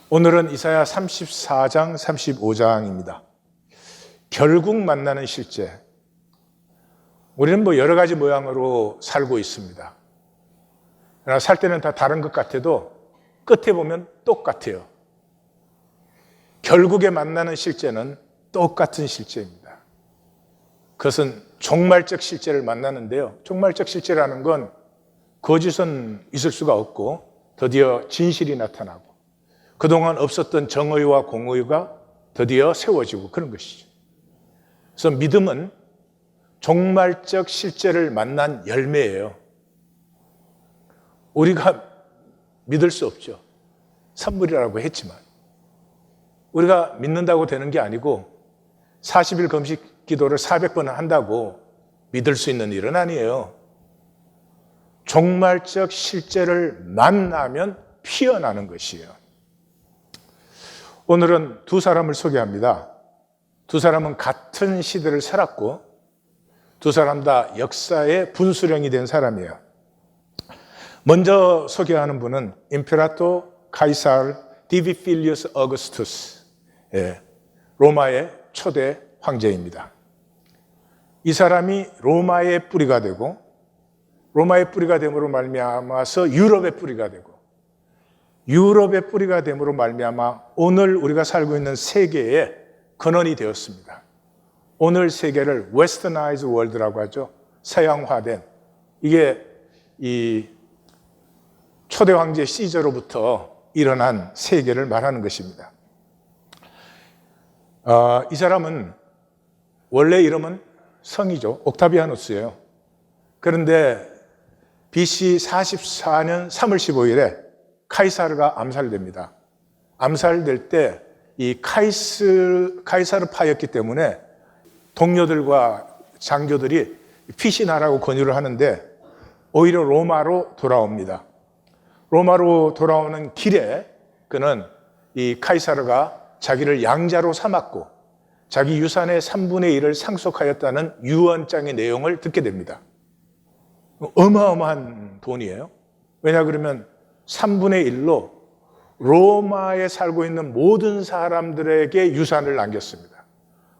오늘은 이사야 34장, 35장입니다. 결국 만나는 실제. 우리는 여러 가지 모양으로 살고 있습니다. 그러나 살 때는 다 다른 것 같아도 끝에 보면 똑같아요. 결국에 만나는 실제는 똑같은 실제입니다. 그것은 종말적 실제를 만나는데요. 종말적 실제라는 건 거짓은 있을 수가 없고 드디어 진실이 나타나고 그동안 없었던 정의와 공의가 드디어 세워지고 그런 것이죠. 그래서 믿음은 종말적 실제를 만난 열매예요. 우리가 믿을 수 없죠. 선물이라고 했지만 우리가 믿는다고 되는 게 아니고 40일 금식 기도를 400번 한다고 믿을 수 있는 일은 아니에요. 종말적 실제를 만나면 피어나는 것이에요. 오늘은 두 사람을 소개합니다. 두 사람은 같은 시대를 살았고 두 사람 다 역사의 분수령이 된 사람이에요. 먼저 소개하는 분은 임페라토 카이사르 디비필리우스 어거스투스, 로마의 초대 황제입니다. 이 사람이 로마의 뿌리가 되고 로마의 뿌리가 됨으로 말미암아서 유럽의 뿌리가 되고 유럽의 뿌리가 됨으로 말미암아 오늘 우리가 살고 있는 세계의 근원이 되었습니다. 오늘 세계를 웨스터나이즈 월드라고 하죠. 서양화된, 이게 이 초대 황제 시저로부터 일어난 세계를 말하는 것입니다. 이 사람은 원래 이름은 성이죠. 옥타비아누스예요. 그런데 BC 44년 3월 15일에 카이사르가 암살됩니다. 암살될 때 이 카이사르파였기 때문에 동료들과 장교들이 피신하라고 권유를 하는데 오히려 로마로 돌아옵니다. 로마로 돌아오는 길에 그는 이 카이사르가 자기를 양자로 삼았고 자기 유산의 3분의 1을 상속하였다는 유언장의 내용을 듣게 됩니다. 어마어마한 돈이에요. 왜냐 그러면 3분의 1로 로마에 살고 있는 모든 사람들에게 유산을 남겼습니다.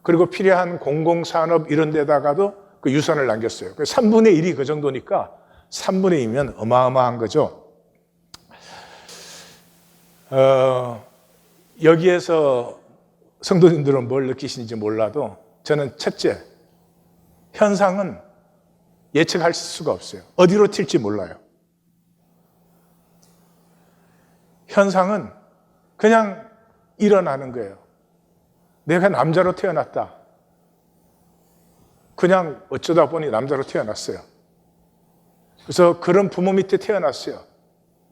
그리고 필요한 공공산업 이런 데다가도 그 유산을 남겼어요. 3분의 1이 그 정도니까 3분의 2면 어마어마한 거죠. 여기에서 성도님들은 뭘 느끼시는지 몰라도 저는 첫째, 현상은 예측할 수가 없어요. 어디로 튈지 몰라요. 현상은 그냥 일어나는 거예요. 내가 남자로 태어났다. 그냥 어쩌다 보니 남자로 태어났어요. 그래서 그런 부모 밑에 태어났어요.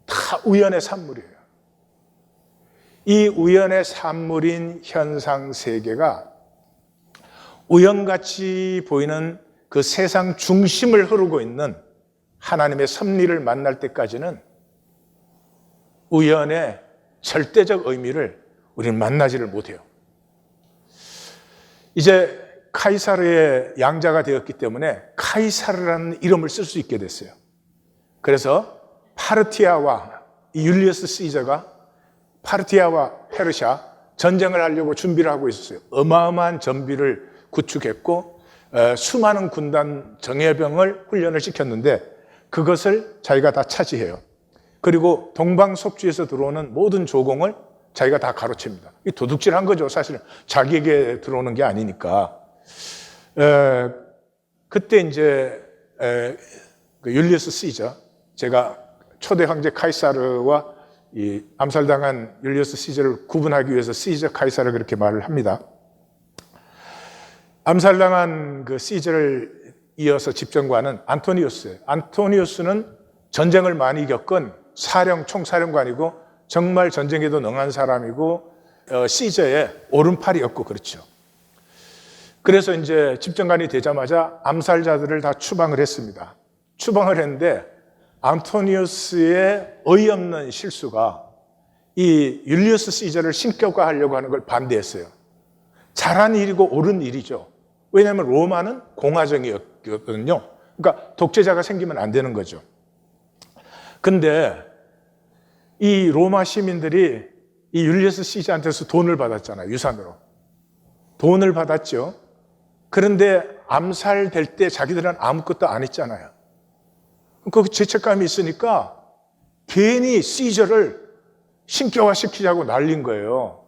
다 우연의 산물이에요. 이 우연의 산물인 현상 세계가 우연같이 보이는 그 세상 중심을 흐르고 있는 하나님의 섭리를 만날 때까지는 우연의 절대적 의미를 우리는 만나지를 못해요. 이제 카이사르의 양자가 되었기 때문에 카이사르라는 이름을 쓸 수 있게 됐어요. 그래서 파르티아와 율리어스 시저가 파르티아와 페르시아 전쟁을 하려고 준비를 하고 있었어요. 어마어마한 전비를 구축했고 수많은 군단 정예병을 훈련을 시켰는데 그것을 자기가 다 차지해요. 그리고 동방속주에서 들어오는 모든 조공을 자기가 다 가로챕니다. 이 도둑질한 거죠. 사실은 자기에게 들어오는 게 아니니까. 그때 이제 율리어스 시저, 제가 초대 황제 카이사르와 이 암살당한 율리어스 시저를 구분하기 위해서 시저 카이사르 그렇게 말을 합니다. 암살당한 그 시저를 이어서 집정관은 안토니우스예요. 안토니우스는 전쟁을 많이 겪은 총사령관이고 정말 전쟁에도 능한 사람이고 시저의 오른팔이었고 그렇죠. 그래서 이제 집정관이 되자마자 암살자들을 다 추방을 했습니다. 추방을 했는데 안토니우스의 어이없는 실수가 이 율리어스 시저를 신격화하려고 하는 걸 반대했어요. 잘한 일이고 옳은 일이죠. 왜냐하면 로마는 공화정이었거든요. 그러니까 독재자가 생기면 안 되는 거죠. 근데 이 로마 시민들이 이 율리어스 시저한테서 돈을 받았잖아요. 유산으로. 돈을 받았죠. 그런데 암살될 때 자기들은 아무것도 안 했잖아요. 그 죄책감이 있으니까 괜히 시저를 신격화시키자고 날린 거예요.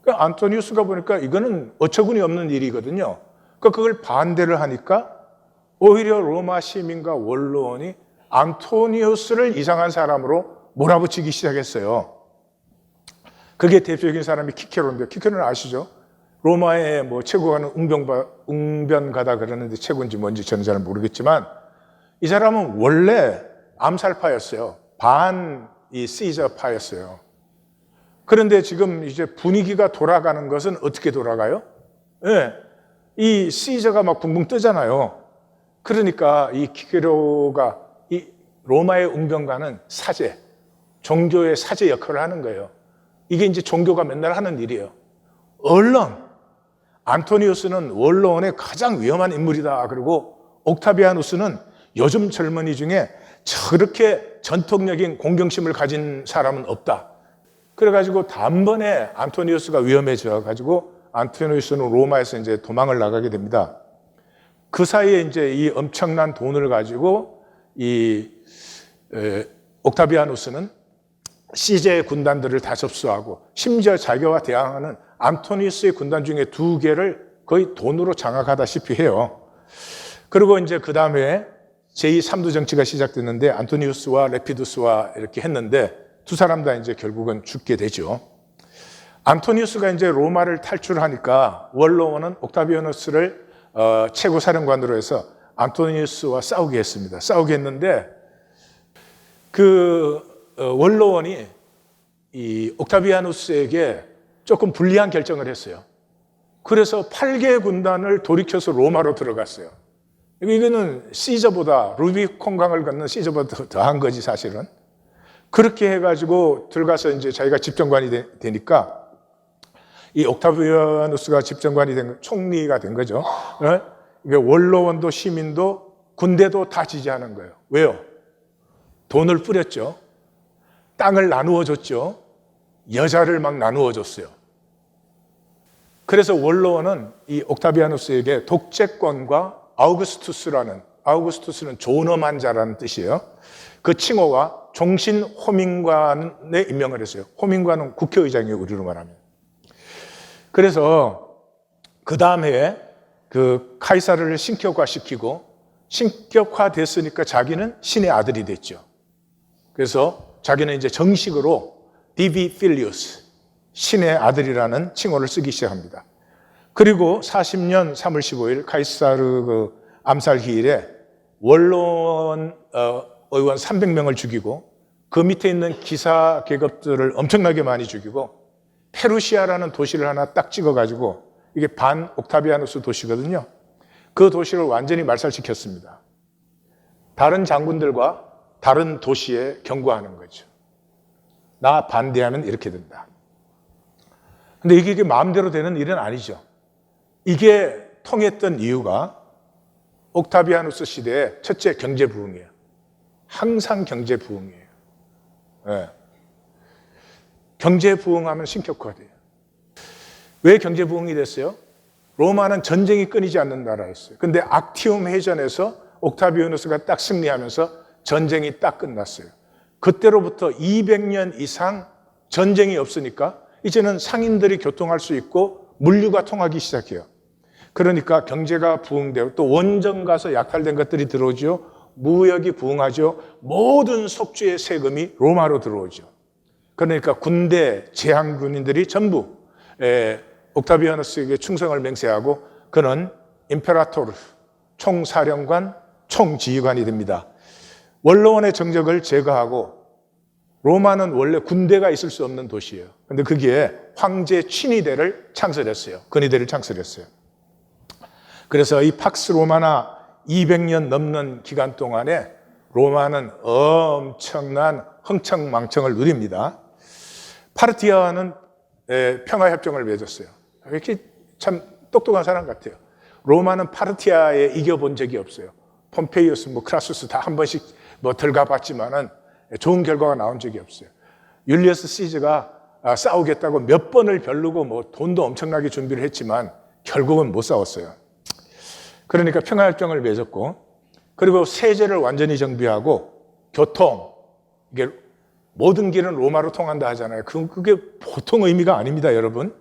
그러니까 안토니우스가 보니까 이거는 어처구니 없는 일이거든요. 그러니까 그걸 반대를 하니까 오히려 로마 시민과 원로원이 안토니우스를 이상한 사람으로 몰아붙이기 시작했어요. 그게 대표적인 사람이 키케로인데, 키케로는 아시죠? 로마의 뭐 최고가는 웅변가다 그러는데 최고인지 뭔지 저는 잘 모르겠지만 이 사람은 원래 암살파였어요. 반 이 시저파였어요. 그런데 지금 이제 분위기가 돌아가는 것은 어떻게 돌아가요? 네. 이 시저가 막 붕붕 뜨잖아요. 그러니까 이 키케로가 이 로마의 웅변가는 사제, 종교의 사제 역할을 하는 거예요. 이게 이제 종교가 맨날 하는 일이에요. 얼른 안토니우스는 원로원의 가장 위험한 인물이다. 그리고 옥타비아누스는 요즘 젊은이 중에 저렇게 전통적인 공경심을 가진 사람은 없다. 그래가지고 단번에 안토니우스가 위험해져가지고 안토니우스는 로마에서 이제 도망을 나가게 됩니다. 그 사이에 이제 이 엄청난 돈을 가지고 이 옥타비아누스는 시제의 군단들을 다 접수하고 심지어 자기와 대항하는 안토니우스의 군단 중에 2개를 거의 돈으로 장악하다시피 해요. 그리고 이제 그 다음에 제2삼두 정치가 시작됐는데 안토니우스와 레피두스와 이렇게 했는데 두 사람 다 이제 결국은 죽게 되죠. 안토니우스가 이제 로마를 탈출하니까 원로원은 옥타비아누스를 최고 사령관으로 해서 안토니우스와 싸우게 했습니다. 싸우게 했는데 그 원로원이 이 옥타비아누스에게 조금 불리한 결정을 했어요. 그래서 8개 군단을 돌이켜서 로마로 들어갔어요. 이거는 시저보다 루비콘강을 건넌 시저보다 더한 거지 사실은. 그렇게 해가지고 들어가서 이제 자기가 집정관이 되니까 이 옥타비아누스가 집정관이 된 총리가 된 거죠. 이게 원로원도 시민도 군대도 다 지지하는 거예요. 왜요? 돈을 뿌렸죠. 땅을 나누어 줬죠. 여자를 막 나누어 줬어요. 그래서 원로원은 이 옥타비아누스에게 독재권과 아우구스투스는 존엄한 자라는 뜻이에요. 그 칭호와 종신 호민관에 임명을 했어요. 호민관은 국회의장이에요, 우리로 말하면. 그래서 그 다음 해에 그 카이사르를 신격화시키고 신격화됐으니까 자기는 신의 아들이 됐죠. 그래서 자기는 이제 정식으로 디비 필리우스, 신의 아들이라는 칭호를 쓰기 시작합니다. 그리고 40년 3월 15일 카이사르 그 암살 기일에 원로원 의원 300명을 죽이고 그 밑에 있는 기사 계급들을 엄청나게 많이 죽이고 페루시아라는 도시를 하나 딱 찍어가지고 이게 반 옥타비아누스 도시거든요. 그 도시를 완전히 말살시켰습니다. 다른 장군들과 다른 도시에 경고하는 거죠. 나 반대하면 이렇게 된다. 근데 이게 마음대로 되는 일은 아니죠. 이게 통했던 이유가 옥타비아누스 시대의 첫째 경제 부흥이에요. 항상 경제 부흥이에요. 네. 경제 부흥하면 신격화돼요. 왜 경제 부흥이 됐어요? 로마는 전쟁이 끊이지 않는 나라였어요. 근데 악티움 해전에서 옥타비아누스가 딱 승리하면서 전쟁이 딱 끝났어요. 그때로부터 200년 이상 전쟁이 없으니까 이제는 상인들이 교통할 수 있고 물류가 통하기 시작해요. 그러니까 경제가 부흥되고 또 원정 가서 약탈된 것들이 들어오죠. 무역이 부흥하죠. 모든 속주의 세금이 로마로 들어오죠. 그러니까 군대, 제향군인들이 전부 옥타비아누스에게 충성을 맹세하고 그는 임페라토르, 총사령관, 총지휘관이 됩니다. 원로원의 정적을 제거하고 로마는 원래 군대가 있을 수 없는 도시예요. 그런데 거기에 황제 친위대를 창설했어요. 근위대를 창설했어요. 그래서 이 팍스 로마나 200년 넘는 기간 동안에 로마는 엄청난 흥청망청을 누립니다. 파르티아와는 평화협정을 맺었어요. 이렇게 참 똑똑한 사람 같아요. 로마는 파르티아에 이겨본 적이 없어요. 폼페이우스, 크라수스 다 한 번씩 들어가 봤지만은 좋은 결과가 나온 적이 없어요. 율리어스 시저가 싸우겠다고 몇 번을 벼르고 뭐 돈도 엄청나게 준비를 했지만 결국은 못 싸웠어요. 그러니까 평화협정을 맺었고, 그리고 세제를 완전히 정비하고 교통, 이게 모든 길은 로마로 통한다 하잖아요. 그게 보통 의미가 아닙니다, 여러분.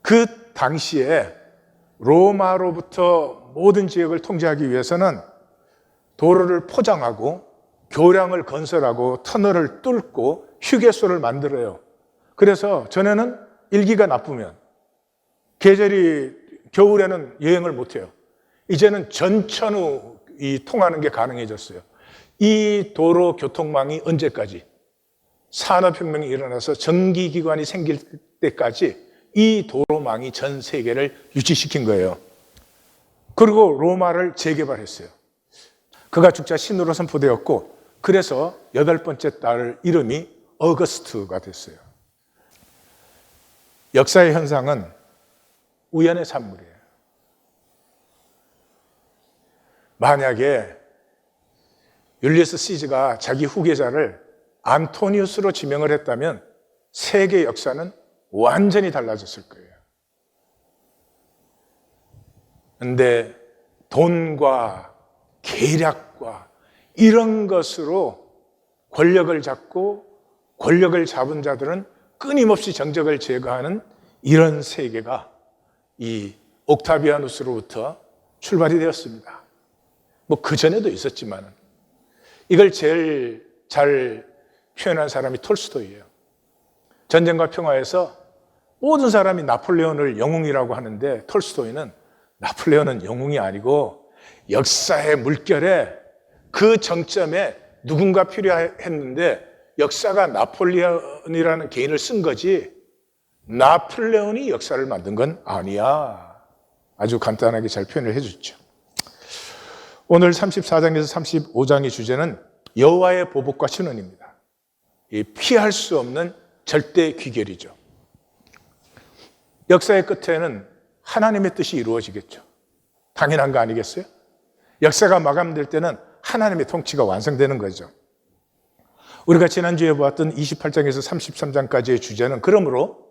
그 당시에 로마로부터 모든 지역을 통제하기 위해서는 도로를 포장하고 교량을 건설하고 터널을 뚫고 휴게소를 만들어요. 그래서 전에는 일기가 나쁘면 계절이 겨울에는 여행을 못해요. 이제는 전천후 통하는 게 가능해졌어요. 이 도로 교통망이 언제까지? 산업혁명이 일어나서 전기기관이 생길 때까지 이 도로망이 전 세계를 유지시킨 거예요. 그리고 로마를 재개발했어요. 그가 죽자 신으로 선포되었고, 그래서 8번째 딸 이름이 어거스트가 됐어요. 역사의 현상은 우연의 산물이에요. 만약에 율리어스 시저가 자기 후계자를 안토니우스로 지명을 했다면 세계 역사는 완전히 달라졌을 거예요. 그런데 돈과 계략과 이런 것으로 권력을 잡고 권력을 잡은 자들은 끊임없이 정적을 제거하는 이런 세계가 이 옥타비아누스로부터 출발이 되었습니다. 뭐 그전에도 있었지만 이걸 제일 잘 표현한 사람이 톨스토이예요. 전쟁과 평화에서 모든 사람이 나폴레온을 영웅이라고 하는데 톨스토이는 나폴레온은 영웅이 아니고 역사의 물결에 그 정점에 누군가 필요했는데 역사가 나폴레온이라는 개인을 쓴 거지 나폴레온이 역사를 만든 건 아니야. 아주 간단하게 잘 표현을 해줬죠. 오늘 34장에서 35장의 주제는 여호와의 보복과 신원입니다. 피할 수 없는 절대 귀결이죠. 역사의 끝에는 하나님의 뜻이 이루어지겠죠. 당연한 거 아니겠어요? 역사가 마감될 때는 하나님의 통치가 완성되는 거죠. 우리가 지난주에 보았던 28장에서 33장까지의 주제는 그러므로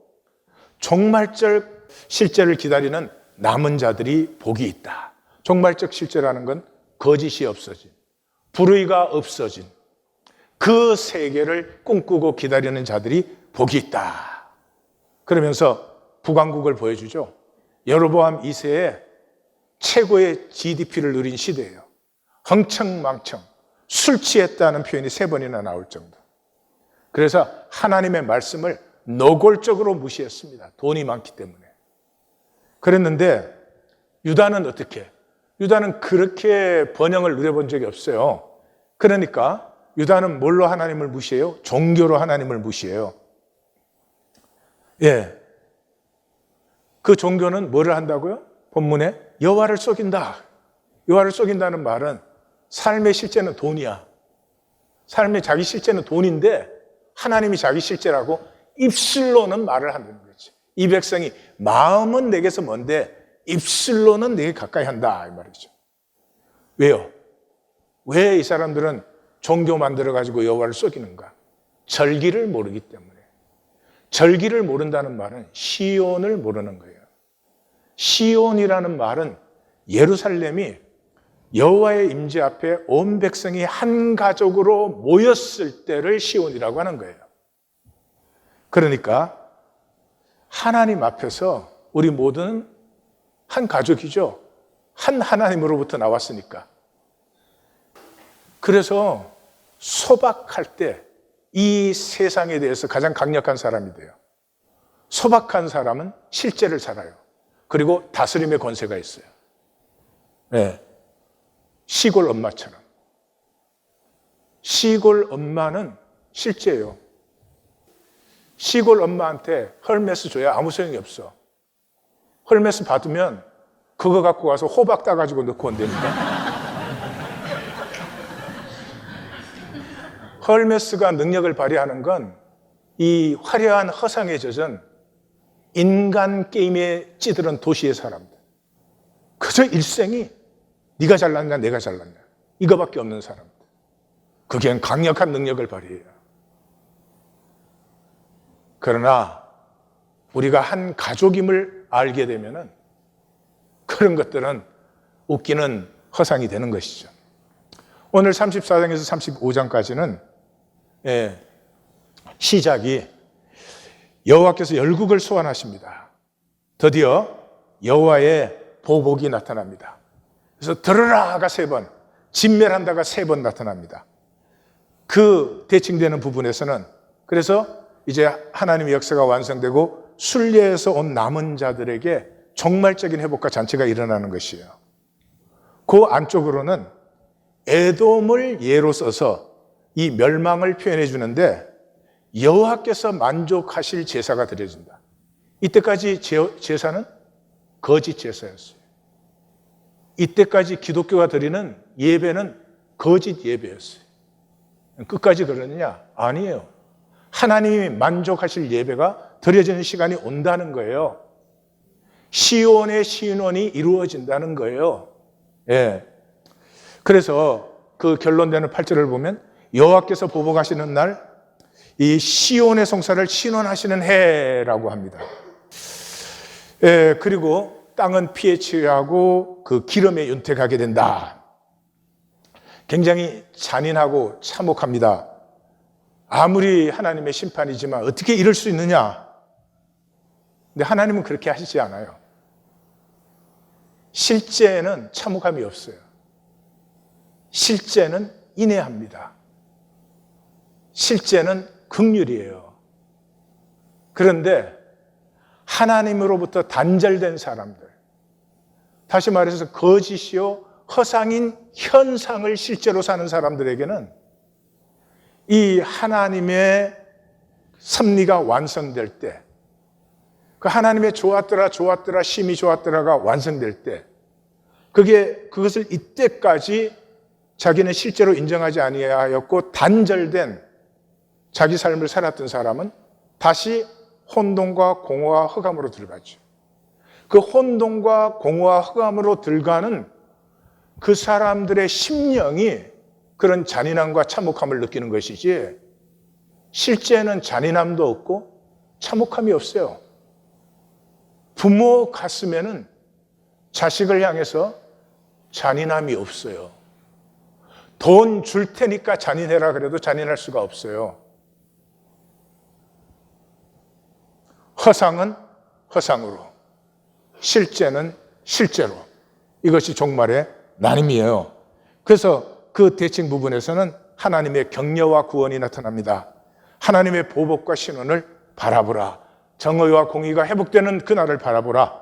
종말적 실제를 기다리는 남은 자들이 복이 있다. 종말적 실제라는 건 거짓이 없어진, 불의가 없어진 그 세계를 꿈꾸고 기다리는 자들이 복이 있다. 그러면서 북왕국을 보여주죠. 여로보암 2세의 최고의 GDP를 누린 시대예요. 흥청망청, 술 취했다는 표현이 3번이나 나올 정도. 그래서 하나님의 말씀을 노골적으로 무시했습니다. 돈이 많기 때문에. 그랬는데 유다는 어떻게? 유다는 그렇게 번영을 누려본 적이 없어요. 그러니까 유다는 뭘로 하나님을 무시해요? 종교로 하나님을 무시해요. 예. 그 종교는 뭐를 한다고요? 본문에 여호와를 속인다. 여호와를 속인다는 말은 삶의 실제는 돈이야. 삶의 자기 실제는 돈인데 하나님이 자기 실제라고 입술로는 말을 한다는 거지. 이 백성이 마음은 내게서 먼데 입술로는 내게 가까이 한다 이 말이죠. 왜요? 왜 이 사람들은 종교 만들어가지고 여호와를 속이는가? 절기를 모르기 때문에. 절기를 모른다는 말은 시온을 모르는 거예요. 시온이라는 말은 예루살렘이 여호와의 임재 앞에 온 백성이 한 가족으로 모였을 때를 시온이라고 하는 거예요. 그러니까 하나님 앞에서 우리 모두는 한 가족이죠. 한 하나님으로부터 나왔으니까. 그래서 소박할 때 이 세상에 대해서 가장 강력한 사람이 돼요. 소박한 사람은 실제를 살아요. 그리고 다스림의 권세가 있어요. 네. 시골 엄마처럼. 시골 엄마는 실제예요. 시골 엄마한테 헐메스 줘야 아무 소용이 없어. 헐메스 받으면 그거 갖고 가서 호박 따가지고 넣고 온다니까. 헐메스가 능력을 발휘하는 건 이 화려한 허상에 젖은 인간 게임에 찌들은 도시의 사람들. 그저 일생이 네가 잘났냐 내가 잘났냐 이거밖에 없는 사람들. 그게 강력한 능력을 발휘해요. 그러나 우리가 한 가족임을 알게 되면은 그런 것들은 웃기는 허상이 되는 것이죠. 오늘 34장에서 35장까지는 시작이 여호와께서 열국을 소환하십니다. 드디어 여호와의 보복이 나타납니다. 그래서 들으라가 3번, 진멸한다가 3번 나타납니다. 그 대칭되는 부분에서는 그래서 이제 하나님의 역사가 완성되고 순례에서 온 남은 자들에게 종말적인 회복과 잔치가 일어나는 것이에요. 그 안쪽으로는 에돔을 예로 써서 이 멸망을 표현해 주는데 여호와께서 만족하실 제사가 드려진다. 이때까지 제사는 거짓 제사였어요. 이때까지 기독교가 드리는 예배는 거짓 예배였어요. 끝까지 그러느냐? 아니에요. 하나님이 만족하실 예배가 드려지는 시간이 온다는 거예요. 시온의 신원이 이루어진다는 거예요. 예. 그래서 그 결론되는 8절을 보면 여호와께서 보복하시는 날 이 시온의 성사를 신원하시는 해라고 합니다. 예, 그리고 땅은 피에 취하고 그 기름에 윤택하게 된다. 굉장히 잔인하고 참혹합니다. 아무리 하나님의 심판이지만 어떻게 이럴 수 있느냐? 근데 하나님은 그렇게 하시지 않아요. 실제는 참혹함이 없어요. 실제는 인내합니다. 실제는 긍휼이에요. 그런데 하나님으로부터 단절된 사람들, 다시 말해서 거짓이요 허상인 현상을 실제로 사는 사람들에게는 이 하나님의 섭리가 완성될 때, 그 하나님의 좋았더라 심히 좋았더라가 완성될 때, 그것을 이때까지 자기는 실제로 인정하지 아니하였고 단절된 자기 삶을 살았던 사람은 다시 혼돈과 공허와 흑암으로 들어가죠. 그 혼돈과 공허와 흑암으로 들어가는 그 사람들의 심령이 그런 잔인함과 참혹함을 느끼는 것이지 실제는 잔인함도 없고 참혹함이 없어요. 부모 가슴에는 자식을 향해서 잔인함이 없어요. 돈 줄 테니까 잔인해라 그래도 잔인할 수가 없어요. 허상은 허상으로, 실제는 실제로. 이것이 종말의 나눔이에요. 그래서 그 대칭 부분에서는 하나님의 격려와 구원이 나타납니다. 하나님의 보복과 신원을 바라보라. 정의와 공의가 회복되는 그날을 바라보라.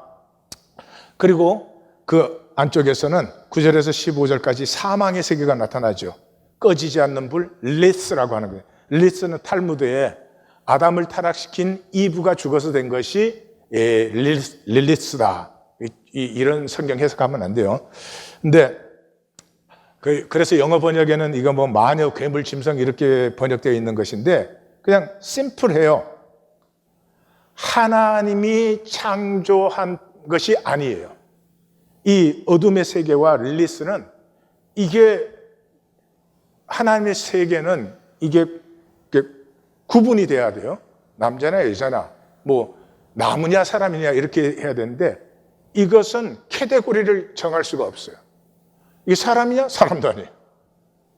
그리고 그 안쪽에서는 9절에서 15절까지 사망의 세계가 나타나죠. 꺼지지 않는 불, 리스라고 하는 거예요. 리스는 탈무드에 아담을 타락시킨 이브가 죽어서 된 것이 릴리스다. 이런 성경 해석하면 안 돼요. 근데 그래서 영어 번역에는 이거 뭐 마녀, 괴물, 짐승 이렇게 번역되어 있는 것인데 그냥 심플해요. 하나님이 창조한 것이 아니에요. 이 어둠의 세계와 릴리스는 이게 하나님의 세계는 이게 구분이 돼야 돼요. 남자나 여자나 뭐 나무냐 사람이냐 이렇게 해야 되는데 이것은 카테고리를 정할 수가 없어요. 이게 사람이냐? 사람도 아니에요.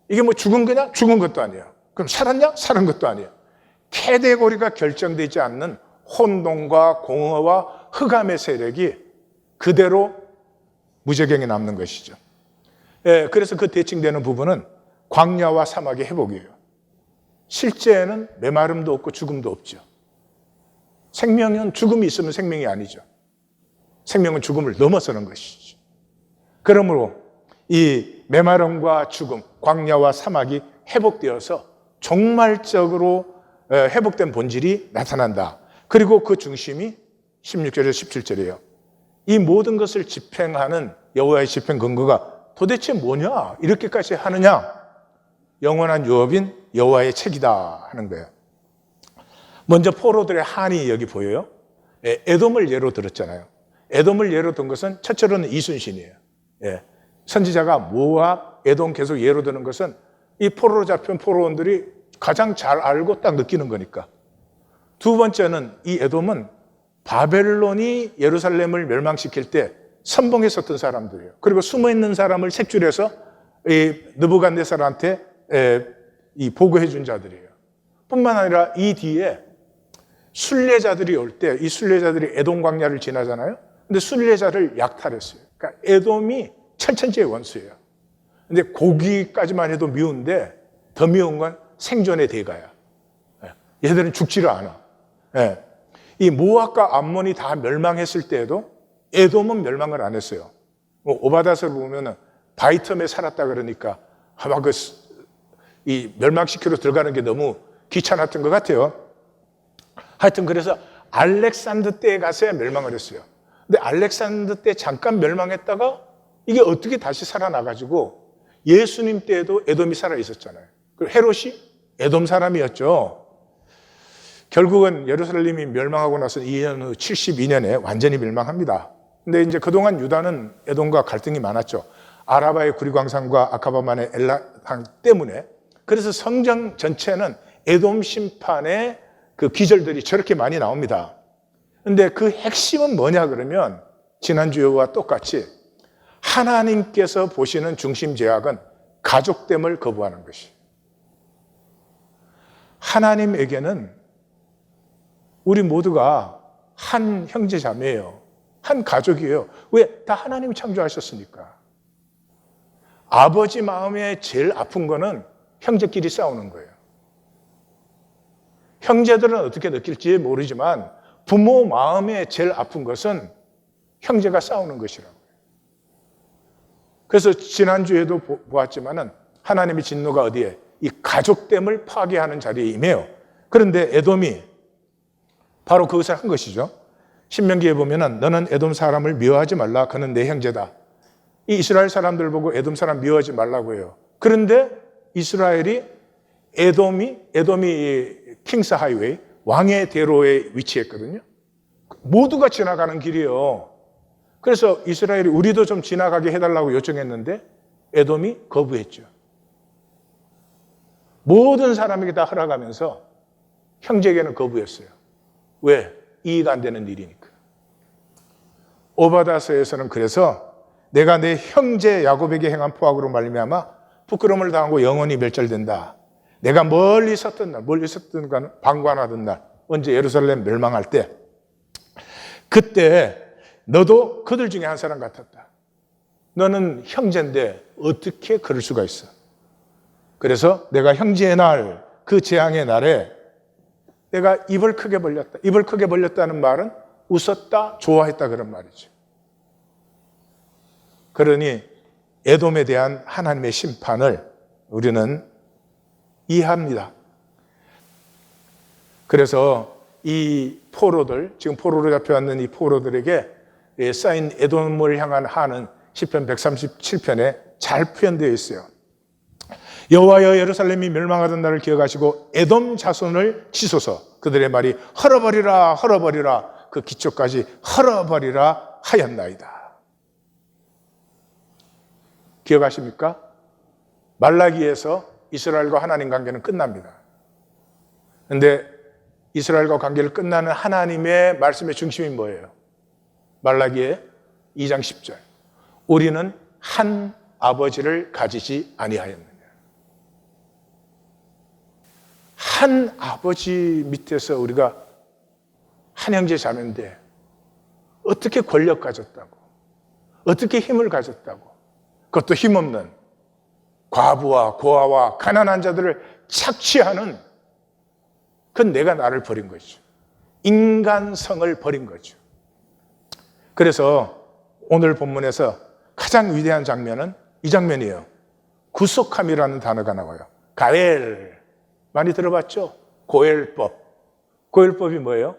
이게 뭐 죽은 거냐? 죽은 것도 아니에요. 그럼 살았냐? 살은 것도 아니에요. 카테고리가 결정되지 않는 혼돈과 공허와 흑암의 세력이 그대로 무저경에 남는 것이죠. 예, 그래서 그 대칭되는 부분은 광야와 사막의 회복이에요. 실제에는 메마름도 없고 죽음도 없죠. 생명은 죽음이 있으면 생명이 아니죠. 생명은 죽음을 넘어서는 것이죠. 그러므로 이 메마름과 죽음, 광야와 사막이 회복되어서 종말적으로 회복된 본질이 나타난다. 그리고 그 중심이 16절에서 17절이에요. 이 모든 것을 집행하는 여호와의 집행 근거가 도대체 뭐냐? 이렇게까지 하느냐? 영원한 유업인 여호와의 책이다 하는 거예요. 먼저 포로들의 한이 여기 보여요. 에돔을 예로 들었잖아요. 에돔을 예로 든 것은 첫째로는 이순신이에요. 선지자가 모압, 에돔 계속 예로 드는 것은 이 포로로 잡힌 포로원들이 가장 잘 알고 딱 느끼는 거니까. 두 번째는 이 에돔은 바벨론이 예루살렘을 멸망시킬 때 선봉했었던 사람들이에요. 그리고 숨어있는 사람을 색출해서 이 느부갓네살한테 보고해 준 자들이에요. 뿐만 아니라 이 뒤에 순례자들이 올 때 이 순례자들이 에돔 광야를 지나잖아요. 근데 순례자를 약탈했어요. 그러니까 에돔이 천천지의 원수예요. 근데 고기까지만 해도 미운데 더 미운 건 생존의 대가야. 얘들은 죽지를 않아. 이 모압과 암몬이 다 멸망했을 때에도 에돔은 멸망을 안 했어요. 오바닷을 보면은 바이텀에 살았다 그러니까 아마 이 멸망시키러 들어가는 게 너무 귀찮았던 것 같아요. 하여튼 그래서 알렉산더 때에 가서야 멸망을 했어요. 근데 알렉산더 때 잠깐 멸망했다가 이게 어떻게 다시 살아나가지고 예수님 때에도 에돔이 살아 있었잖아요. 그리고 헤롯이 에돔 사람이었죠. 결국은 예루살렘이 멸망하고 나서 2년 후 72년에 완전히 멸망합니다. 근데 이제 그동안 유다는 에돔과 갈등이 많았죠. 아라바의 구리광산과 아카바만의 엘라산 때문에. 그래서 성경 전체는 에돔 심판의 그 기절들이 저렇게 많이 나옵니다. 근데 그 핵심은 뭐냐 그러면 지난주와 똑같이 하나님께서 보시는 중심 제약은 가족됨을 거부하는 것이. 하나님에게는 우리 모두가 한 형제 자매예요. 한 가족이에요. 왜? 다 하나님이 창조하셨으니까. 아버지 마음에 제일 아픈 거는 형제끼리 싸우는 거예요. 형제들은 어떻게 느낄지 모르지만 부모 마음에 제일 아픈 것은 형제가 싸우는 것이라고요. 그래서 지난주에도 보았지만은 하나님의 진노가 어디에? 이 가족됨을 파괴하는 자리에 임해요. 그런데 에돔이 바로 그것을 한 것이죠. 신명기에 보면은 너는 에돔 사람을 미워하지 말라. 그는 내 형제다. 이 이스라엘 사람들 보고 에돔 사람 미워하지 말라고 해요. 그런데 이스라엘이 에돔이 킹스 하이웨이 왕의 대로에 위치했거든요. 모두가 지나가는 길이에요. 그래서 이스라엘이 우리도 좀 지나가게 해달라고 요청했는데 에돔이 거부했죠. 모든 사람에게 다 허락하면서 형제에게는 거부했어요. 왜? 이해가 안 되는 일이니까. 오바다서에서는 그래서 내가 내 형제 야곱에게 행한 포악으로 말미암아 부끄러움을 당하고 영원히 멸절된다. 내가 멀리 섰던 방관하던 날, 언제 예루살렘 멸망할 때, 그때 너도 그들 중에 한 사람 같았다. 너는 형제인데 어떻게 그럴 수가 있어? 그래서 내가 형제의 날, 그 재앙의 날에 내가 입을 크게 벌렸다. 입을 크게 벌렸다는 말은 웃었다, 좋아했다 그런 말이죠. 그러니 에돔에 대한 하나님의 심판을 우리는 이해합니다. 그래서 이 포로들, 지금 포로로 잡혀왔는 이 포로들에게 쌓인 에돔을 향한 한은 시편 137편에 잘 표현되어 있어요. 여호와여 예루살렘이 멸망하던 날을 기억하시고 에돔 자손을 치소서. 그들의 말이 헐어버리라 헐어버리라 그 기초까지 헐어버리라 하였나이다. 기억하십니까? 말라기에서 이스라엘과 하나님 관계는 끝납니다. 그런데 이스라엘과 관계를 끝나는 하나님의 말씀의 중심이 뭐예요? 말라기의 2장 10절. 우리는 한 아버지를 가지지 아니하였느냐. 한 아버지 밑에서 우리가 한 형제 자매인데 어떻게 권력 가졌다고, 어떻게 힘을 가졌다고, 그것도 힘없는 과부와 고아와 가난한 자들을 착취하는, 그건 내가 나를 버린 거죠. 인간성을 버린 거죠. 그래서 오늘 본문에서 가장 위대한 장면은 이 장면이에요. 구속함이라는 단어가 나와요. 가엘, 많이 들어봤죠? 고엘법. 고엘법이 뭐예요?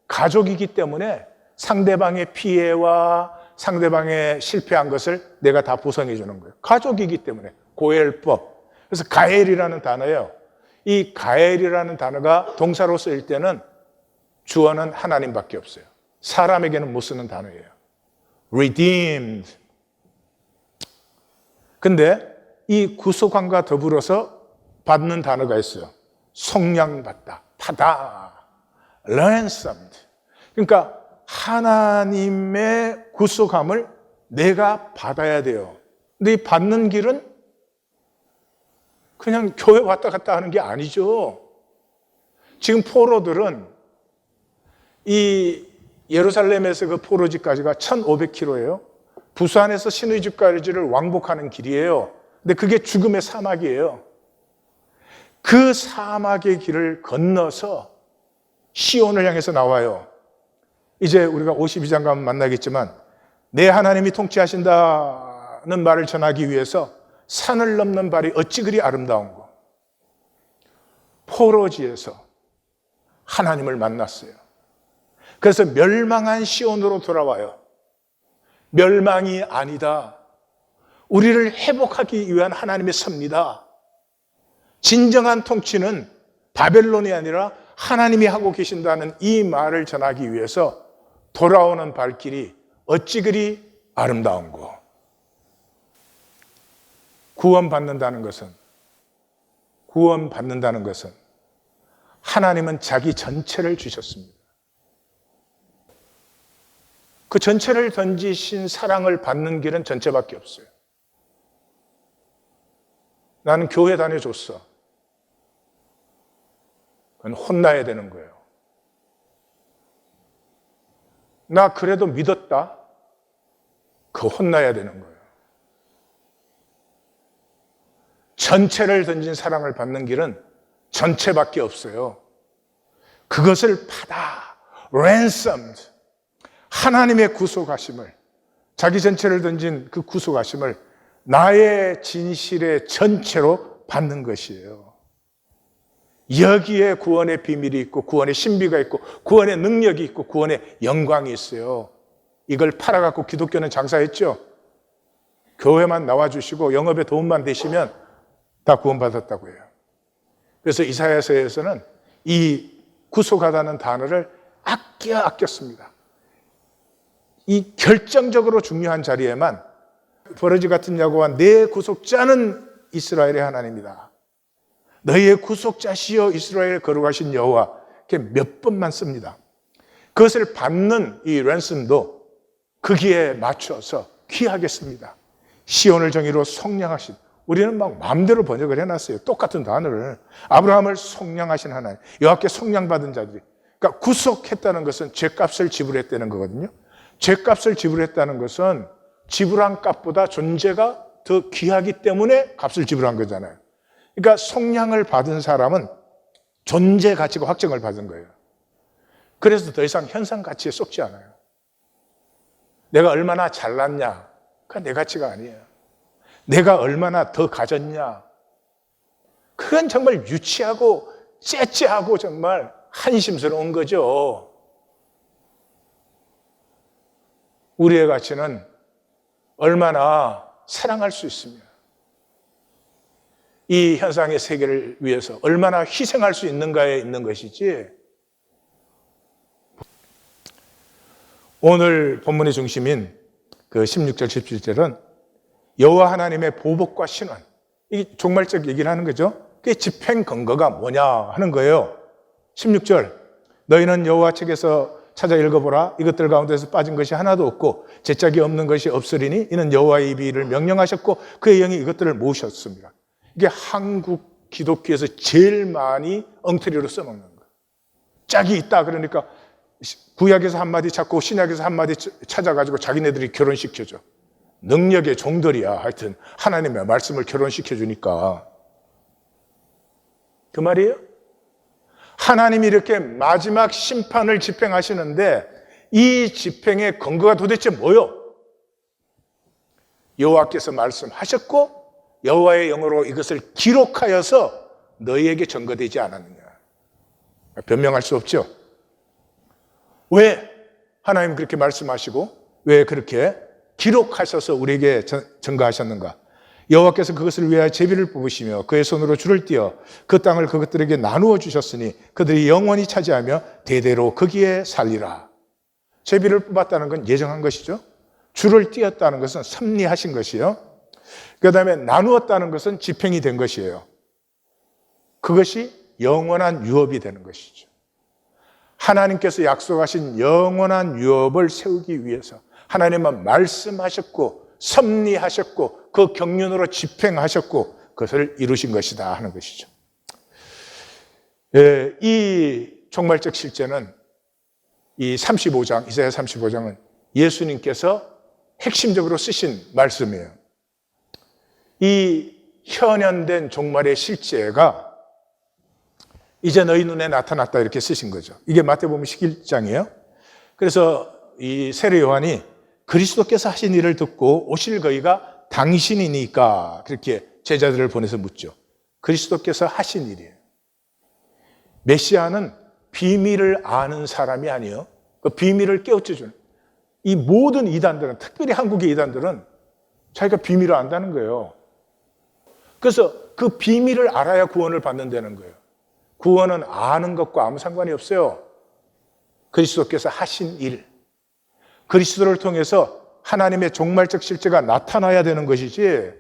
가족이기 때문에 상대방의 피해와 상대방의 실패한 것을 내가 다 보상해 주는 거예요. 가족이기 때문에 고엘법. 그래서 가엘이라는 단어예요. 이 가엘이라는 단어가 동사로 쓰일 때는 주어는 하나님밖에 없어요. 사람에게는 못 쓰는 단어예요. redeemed. 근데 이 구속함과 더불어서 받는 단어가 있어요. 속량받다, 받아. ransomed. 그러니까 하나님의 구속함을 내가 받아야 돼요. 근데 이 받는 길은 그냥 교회 왔다 갔다 하는 게 아니죠. 지금 포로들은 이 예루살렘에서 그 포로지까지가 1500km예요. 부산에서 신의집까지를 왕복하는 길이에요. 근데 그게 죽음의 사막이에요. 그 사막의 길을 건너서 시온을 향해서 나와요. 이제 우리가 52장 가면 만나겠지만 내 하나님이 통치하신다는 말을 전하기 위해서 산을 넘는 발이 어찌 그리 아름다운고. 포로지에서 하나님을 만났어요. 그래서 멸망한 시온으로 돌아와요. 멸망이 아니다. 우리를 회복하기 위한 하나님의 섭니다. 진정한 통치는 바벨론이 아니라 하나님이 하고 계신다는 이 말을 전하기 위해서 돌아오는 발길이 어찌 그리 아름다운고. 구원받는다는 것은 하나님은 자기 전체를 주셨습니다. 그 전체를 던지신 사랑을 받는 길은 전체밖에 없어요. 나는 교회 다녀줬어. 그건 혼나야 되는 거예요. 나 그래도 믿었다. 그거 혼나야 되는 거예요. 전체를 던진 사랑을 받는 길은 전체밖에 없어요. 그것을 받아. ransomed. 하나님의 구속하심을, 자기 전체를 던진 그 구속하심을 나의 진실의 전체로 받는 것이에요. 여기에 구원의 비밀이 있고 구원의 신비가 있고 구원의 능력이 있고 구원의 영광이 있어요. 이걸 팔아갖고 기독교는 장사했죠. 교회만 나와주시고 영업에 도움만 되시면 다 구원받았다고 해요. 그래서 이사야서에서는 이 구속하다는 단어를 아껴 씁니다. 이 결정적으로 중요한 자리에만 버러지 같은 야곱아 내 구속자는 이스라엘의 하나님이다. 너희의 구속자시여 이스라엘 거룩하신 여호와. 이렇게 몇 번만 씁니다. 그것을 받는 이 랜섬도 거기에 맞춰서 귀하겠습니다. 시온을 정의로 속량하신. 우리는 막 마음대로 번역을 해놨어요. 똑같은 단어를. 아브라함을 속량하신 하나님. 여호와께 속량받은 자들이. 그러니까 구속했다는 것은 죄값을 지불했다는 거거든요. 죄값을 지불했다는 것은 지불한 값보다 존재가 더 귀하기 때문에 값을 지불한 거잖아요. 그러니까 속량을 받은 사람은 존재 가치가 확정을 받은 거예요. 그래서 더 이상 현상 가치에 속지 않아요. 내가 얼마나 잘났냐, 그건 내 가치가 아니에요. 내가 얼마나 더 가졌냐, 그건 정말 유치하고 째째하고 정말 한심스러운 거죠. 우리의 가치는 얼마나 사랑할 수 있으며 이 현상의 세계를 위해서 얼마나 희생할 수 있는가에 있는 것이지. 오늘 본문의 중심인 그 16절, 17절은 여호와 하나님의 보복과 신원, 이게 종말적 얘기를 하는 거죠. 그게 집행 근거가 뭐냐 하는 거예요. 16절, 너희는 여호와 책에서 찾아 읽어보라. 이것들 가운데서 빠진 것이 하나도 없고 제짝이 없는 것이 없으리니 이는 여호와의 입이 이를 명령하셨고 그의 영이 이것들을 모으셨습니다. 이게 한국 기독교에서 제일 많이 엉터리로 써먹는 거예요. 짝이 있다 그러니까 구약에서 한마디 찾고 신약에서 한마디 찾아가지고 자기네들이 결혼시켜줘. 능력의 종들이야. 하여튼 하나님의 말씀을 결혼시켜주니까. 그 말이에요? 하나님이 이렇게 마지막 심판을 집행하시는데 이 집행의 근거가 도대체 뭐요? 여호와께서 말씀하셨고 여호와의 영으로 이것을 기록하여서 너희에게 전거되지 않았느냐. 변명할 수 없죠. 왜 하나님 그렇게 말씀하시고 왜 그렇게 기록하셔서 우리에게 전가하셨는가? 여호와께서 그것을 위하여 제비를 뽑으시며 그의 손으로 줄을 띄어 그 땅을 그것들에게 나누어 주셨으니 그들이 영원히 차지하며 대대로 거기에 살리라. 제비를 뽑았다는 건 예정한 것이죠. 줄을 띄었다는 것은 섭리하신 것이요. 그 다음에 나누었다는 것은 집행이 된 것이에요. 그것이 영원한 유업이 되는 것이죠. 하나님께서 약속하신 영원한 유업을 세우기 위해서 하나님은 말씀하셨고 섭리하셨고 그 경륜으로 집행하셨고 그것을 이루신 것이다 하는 것이죠. 이 종말적 실제는 이 35장, 이사야 35장은 예수님께서 핵심적으로 쓰신 말씀이에요. 이 현현된 종말의 실제가 이제 너희 눈에 나타났다 이렇게 쓰신 거죠. 이게 마태복음 11장이에요. 그래서 이 세례 요한이 그리스도께서 하신 일을 듣고 오실 거기가 당신이니까 그렇게 제자들을 보내서 묻죠. 그리스도께서 하신 일이에요. 메시아는 비밀을 아는 사람이 아니에요. 그 비밀을 깨우쳐 주는. 이 모든 이단들은, 특별히 한국의 이단들은 자기가 비밀을 안다는 거예요. 그래서 그 비밀을 알아야 구원을 받는다는 거예요. 구원은 아는 것과 아무 상관이 없어요. 그리스도께서 하신 일, 그리스도를 통해서 하나님의 종말적 실제가 나타나야 되는 것이지,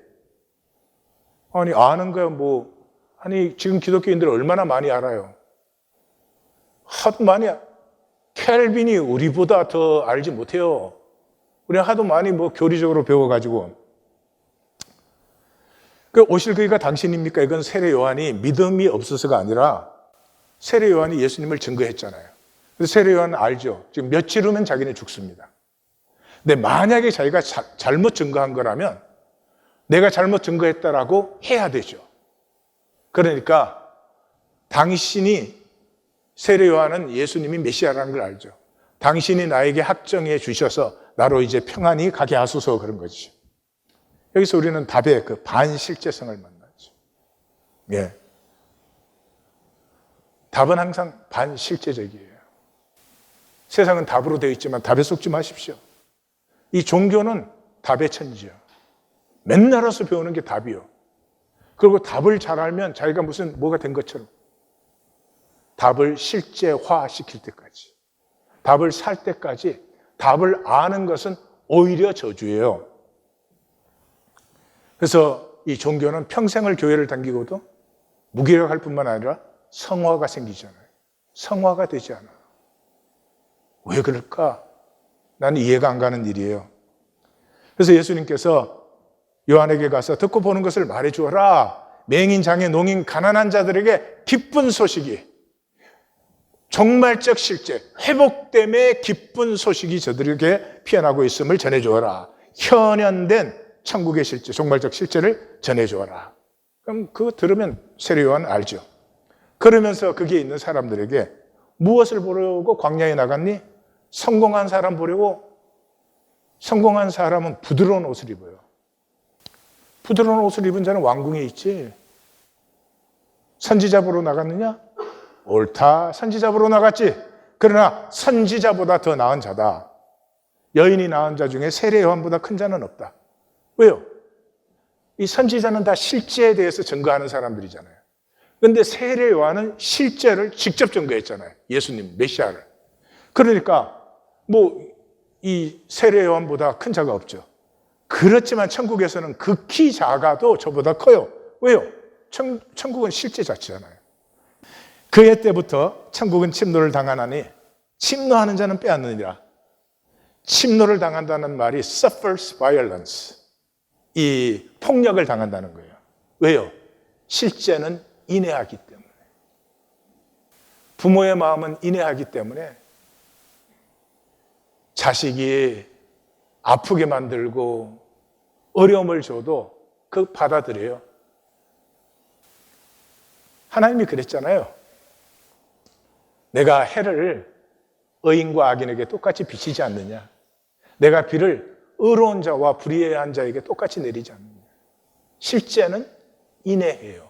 아니 아는 거야 아니 지금 기독교인들 얼마나 많이 알아요. 하도 많이, 켈빈이 우리보다 더 알지 못해요. 우리는 하도 많이 교리적으로 배워가지고. 그 오실 그이가 당신입니까? 이건 세례 요한이 믿음이 없어서가 아니라 세례 요한이 예수님을 증거했잖아요. 그래서 세례 요한은 알죠. 지금 며칠 후면 자기는 죽습니다. 근데 만약에 자기가 잘못 증거한 거라면 내가 잘못 증거했다라고 해야 되죠. 그러니까 당신이, 세례 요한은 예수님이 메시아라는 걸 알죠. 당신이 나에게 확정해 주셔서 나로 이제 평안히 가게 하소서 그런 거죠. 여기서 우리는 답의 그 반실제성을 만나죠. 예. 답은 항상 반실제적이에요. 세상은 답으로 되어 있지만 답에 속지 마십시오. 이 종교는 답의 천지요. 맨날 와서 배우는 게 답이요. 그리고 답을 잘 알면 자기가 뭐가 된 것처럼 답을 실제화시킬 때까지, 답을 살 때까지 답을 아는 것은 오히려 저주예요. 그래서 이 종교는 평생을 교회를 다니고도 무기력할 뿐만 아니라 성화가 생기잖아요. 성화가 되지 않아. 왜 그럴까? 나는 이해가 안 가는 일이에요. 그래서 예수님께서 요한에게 가서 듣고 보는 것을 말해 주어라. 맹인, 장애, 농인, 가난한 자들에게 기쁜 소식이, 종말적 실제, 회복됨의 기쁜 소식이 저들에게 피어나고 있음을 전해 주어라. 현현된 천국의 실제, 종말적 실제를 전해 주어라. 그럼 그거 들으면 세례 요한 알죠. 그러면서 거기에 있는 사람들에게 무엇을 보려고 광야에 나갔니? 성공한 사람 보려고. 성공한 사람은 부드러운 옷을 입어요. 부드러운 옷을 입은 자는 왕궁에 있지. 선지자 보러 나갔느냐? 옳다. 선지자 보러 나갔지. 그러나 선지자보다 더 나은 자다. 여인이 낳은 자 중에 세례 요한보다 큰 자는 없다. 왜요? 이 선지자는 다 실제에 대해서 증거하는 사람들이잖아요. 그런데 세례 요한은 실제를 직접 증거했잖아요. 예수님, 메시아를. 그러니까 이 세례 요한보다 큰 자가 없죠. 그렇지만 천국에서는 극히 작아도 저보다 커요. 왜요? 천국은 실제 자체잖아요. 그해 때부터 천국은 침노를 당하나니 침노하는 자는 빼앗느니라. 침노를 당한다는 말이 suffers violence, 이 폭력을 당한다는 거예요. 왜요? 실제는 인내하기 때문에. 부모의 마음은 인내하기 때문에 자식이 아프게 만들고 어려움을 줘도 그 받아들여요. 하나님이 그랬잖아요. 내가 해를 의인과 악인에게 똑같이 비치지 않느냐. 내가 비를 의로운 자와 불의한 자에게 똑같이 내리지 않느냐. 실제는 인내해요.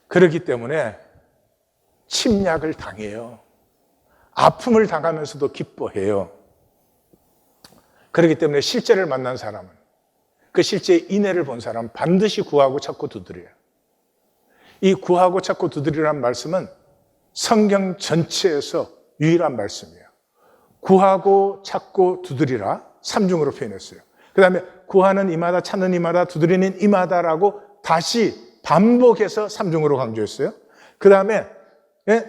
그렇기 때문에 침략을 당해요. 아픔을 당하면서도 기뻐해요. 그렇기 때문에 실제를 만난 사람은, 그 실제의 인애를 본 사람은 반드시 구하고 찾고 두드려요. 이 구하고 찾고 두드리라는 말씀은 성경 전체에서 유일한 말씀이에요. 구하고 찾고 두드리라, 삼중으로 표현했어요. 그 다음에 구하는 이마다, 찾는 이마다, 두드리는 이마다라고 다시 반복해서 삼중으로 강조했어요. 그 다음에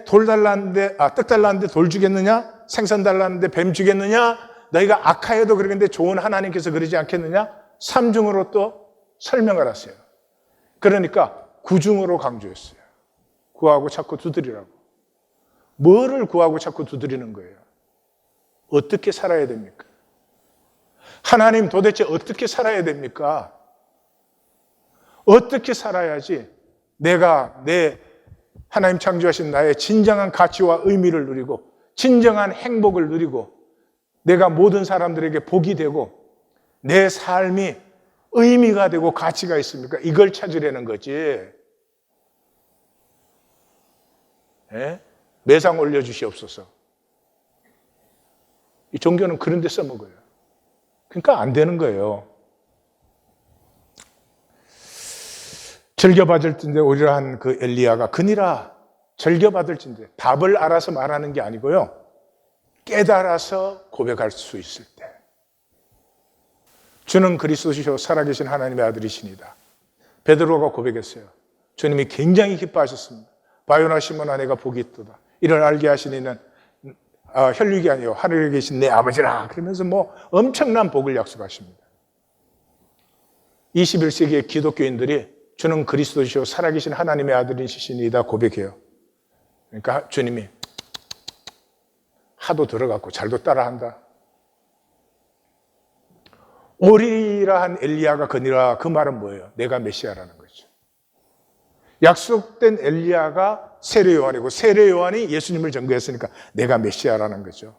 돌 달라는데 떡 달라는데 돌 주겠느냐? 생선 달라는데 뱀 주겠느냐? 너희가 악하여도 그러는데 좋은 하나님께서 그러지 않겠느냐? 삼중으로 또 설명을 하세요. 그러니까 구중으로 강조했어요. 구하고 찾고 두드리라고. 뭐를 구하고 찾고 두드리는 거예요? 어떻게 살아야 됩니까? 하나님 도대체 어떻게 살아야 됩니까? 어떻게 살아야지 내가 내 하나님 창조하신 나의 진정한 가치와 의미를 누리고 진정한 행복을 누리고 내가 모든 사람들에게 복이 되고 내 삶이 의미가 되고 가치가 있습니까? 이걸 찾으려는 거지. 매상 올려주시옵소서. 이 종교는 그런 데 써먹어요. 그러니까 안 되는 거예요. 즐겨받을진대 오리라 한 그 엘리야가 그니라 즐겨받을진대 답을 알아서 말하는 게 아니고요. 깨달아서 고백할 수 있을 때 주는 그리스도시요 살아계신 하나님의 아들이시니다. 베드로가 고백했어요. 주님이 굉장히 기뻐하셨습니다. 바요나 시몬아 내가 복이 있도다. 이를 알게 하신 이는 혈육이 아니요 하늘에 계신 내 아버지라. 그러면서 엄청난 복을 약속하십니다. 21세기의 기독교인들이 주는 그리스도시요 살아계신 하나님의 아들이시니이다 고백해요. 그러니까 주님이 하도 들어갔고 잘도 따라한다. 오리라 한 엘리야가 거니라 그 말은 뭐예요? 내가 메시아라는 거죠. 약속된 엘리야가 세례 요한이고 세례 요한이 예수님을 전거했으니까 내가 메시아라는 거죠.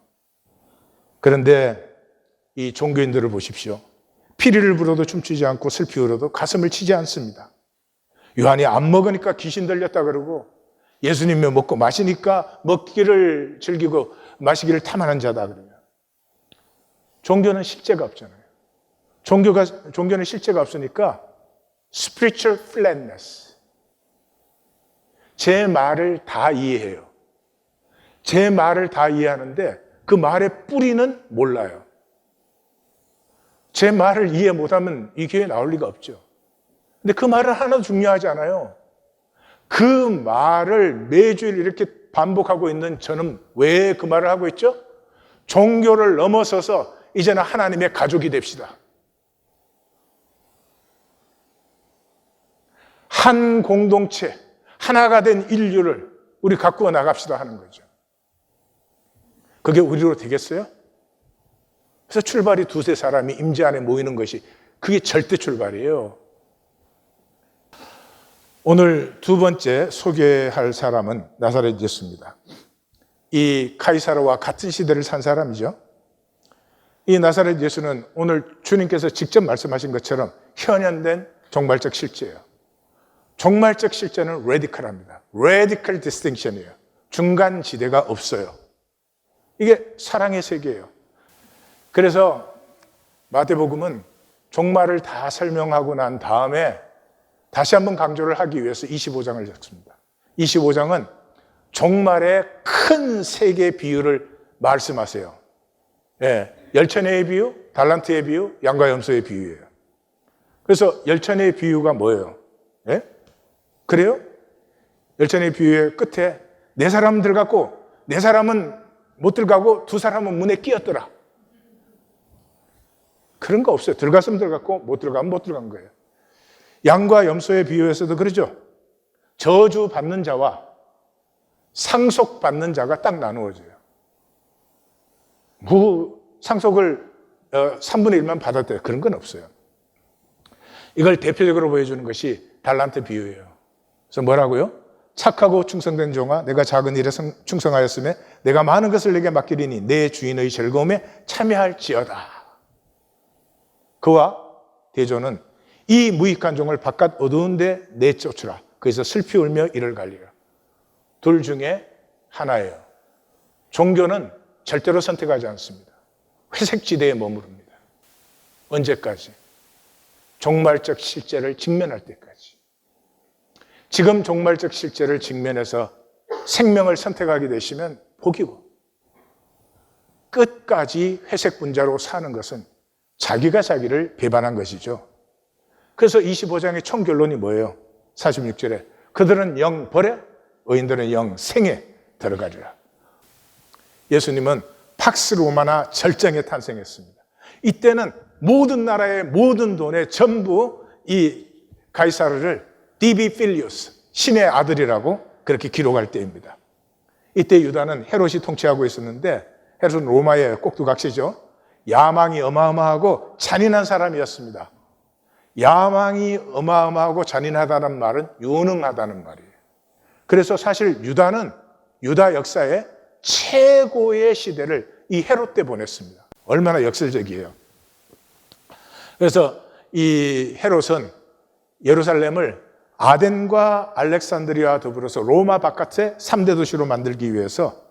그런데 이 종교인들을 보십시오. 피리를 불어도 춤추지 않고 슬피 울어도 가슴을 치지 않습니다. 요한이 안 먹으니까 귀신 들렸다 그러고 예수님이 먹고 마시니까 먹기를 즐기고 마시기를 탐하는 자다 그러면 종교는 실제가 없잖아요. 종교는 실제가 없으니까 spiritual flatness. 제 말을 다 이해해요. 제 말을 다 이해하는데 그 말의 뿌리는 몰라요. 제 말을 이해 못하면 이 교회에 나올 리가 없죠. 근데 그 말은 하나도 중요하지 않아요. 그 말을 매주일 이렇게 반복하고 있는 저는 왜 그 말을 하고 있죠? 종교를 넘어서서 이제는 하나님의 가족이 됩시다. 한 공동체, 하나가 된 인류를 우리 가꾸어 나갑시다 하는 거죠. 그게 우리로 되겠어요? 그래서 출발이 두세 사람이 임재 안에 모이는 것이 그게 절대 출발이에요. 오늘 두 번째 소개할 사람은 나사렛 예수입니다. 이 카이사르와 같은 시대를 산 사람이죠. 이 나사렛 예수는 오늘 주님께서 직접 말씀하신 것처럼 현현된 종말적 실제예요. 종말적 실제는 레디컬합니다. 레디컬 디스팅션이에요. 중간 지대가 없어요. 이게 사랑의 세계예요. 그래서 마태복음은 종말을 다 설명하고 난 다음에 다시 한번 강조를 하기 위해서 25장을 적습니다. 25장은 종말의 큰 세계 비유를 말씀하세요. 열천의 비유, 달란트의 비유, 양과 염소의 비유예요. 그래서 열천의 비유가 뭐예요? 그래요? 열천의 비유의 끝에 네 사람은 들어갔고 네 사람은 못 들어가고 두 사람은 문에 끼었더라. 그런 거 없어요. 들어갔으면 들어갔고 못 들어가면 못 들어간 거예요. 양과 염소의 비유에서도 그러죠. 저주받는 자와 상속받는 자가 딱 나누어져요. 상속을 3분의 1만 받았대요. 그런 건 없어요. 이걸 대표적으로 보여주는 것이 달란트 비유예요. 그래서 뭐라고요? 착하고 충성된 종아, 내가 작은 일에 충성하였으며 내가 많은 것을 내게 맡기리니 내 주인의 즐거움에 참여할지어다. 그와 대조는 이 무익한 종을 바깥 어두운 데 내쫓으라. 거기서 슬피 울며 이를 갈리라. 둘 중에 하나예요. 종교는 절대로 선택하지 않습니다. 회색지대에 머무릅니다. 언제까지? 종말적 실제를 직면할 때까지. 지금 종말적 실제를 직면해서 생명을 선택하게 되시면 복이고 끝까지 회색 분자로 사는 것은 자기가 자기를 배반한 것이죠. 그래서 25장의 총 결론이 뭐예요? 46절에 그들은 영 버려 의인들은 영 생에 들어가리라. 예수님은 팍스 로마나 절정에 탄생했습니다. 이때는 모든 나라의 모든 돈에 전부 이 가이사르를 디비 필리우스, 신의 아들이라고 그렇게 기록할 때입니다. 이때 유다는 헤롯이 통치하고 있었는데 헤롯은 로마의 꼭두각시죠. 야망이 어마어마하고 잔인한 사람이었습니다. 야망이 어마어마하고 잔인하다는 말은 유능하다는 말이에요. 그래서 사실 유다는 유다 역사의 최고의 시대를 이 헤롯 때 보냈습니다. 얼마나 역설적이에요. 그래서 이 헤롯은 예루살렘을 아덴과 알렉산드리아와 더불어서 로마 바깥의 3대 도시로 만들기 위해서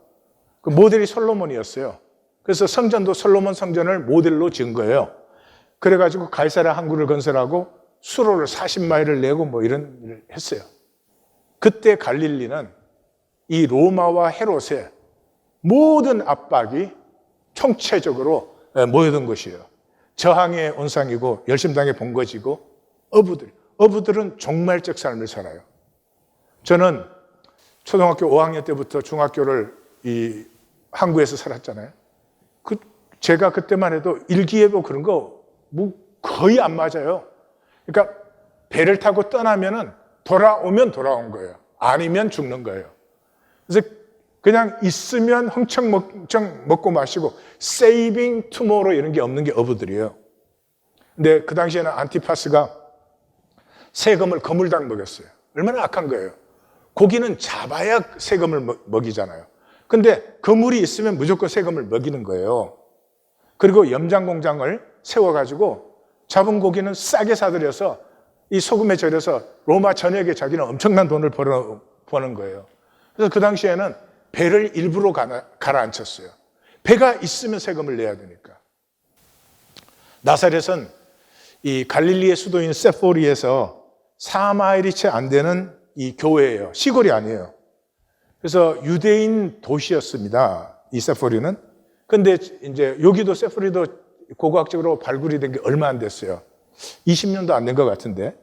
그 모델이 솔로몬이었어요. 그래서 성전도 솔로몬 성전을 모델로 지은 거예요. 그래가지고 가이사랴 항구를 건설하고 수로를 40마일을 내고 뭐 이런 일을 했어요. 그때 갈릴리는 이 로마와 헤롯의 모든 압박이 총체적으로 모여든 것이에요. 저항의 온상이고 열심당의 본거지고 어부들은 종말적 삶을 살아요. 저는 초등학교 5학년 때부터 중학교를 이 항구에서 살았잖아요. 제가 그때만 해도 일기예보 그런 거 뭐 거의 안 맞아요. 그러니까 배를 타고 떠나면은 돌아오면 돌아온 거예요. 아니면 죽는 거예요. 그래서 그냥 있으면 흥청멍청 먹고 마시고 saving tomorrow 이런 게 없는 게 어부들이에요. 근데 그 당시에는 안티파스가 세금을 거물당 먹였어요. 얼마나 악한 거예요. 고기는 잡아야 세금을 먹이잖아요. 근데 거물이 있으면 무조건 세금을 먹이는 거예요. 그리고 염장 공장을 세워가지고 잡은 고기는 싸게 사들여서 이 소금에 절여서 로마 전역에 자기는 엄청난 돈을 버는 거예요. 그래서 그 당시에는 배를 일부러 가라앉혔어요. 배가 있으면 세금을 내야 되니까. 나사렛은 이 갈릴리의 수도인 세포리에서 4마일이 채 안 되는 이 교회예요. 시골이 아니에요. 그래서 유대인 도시였습니다. 이 세포리는. 근데 이제 여기도 세포리도 고고학적으로 발굴이 된 게 얼마 안 됐어요. 20년도 안 된 것 같은데.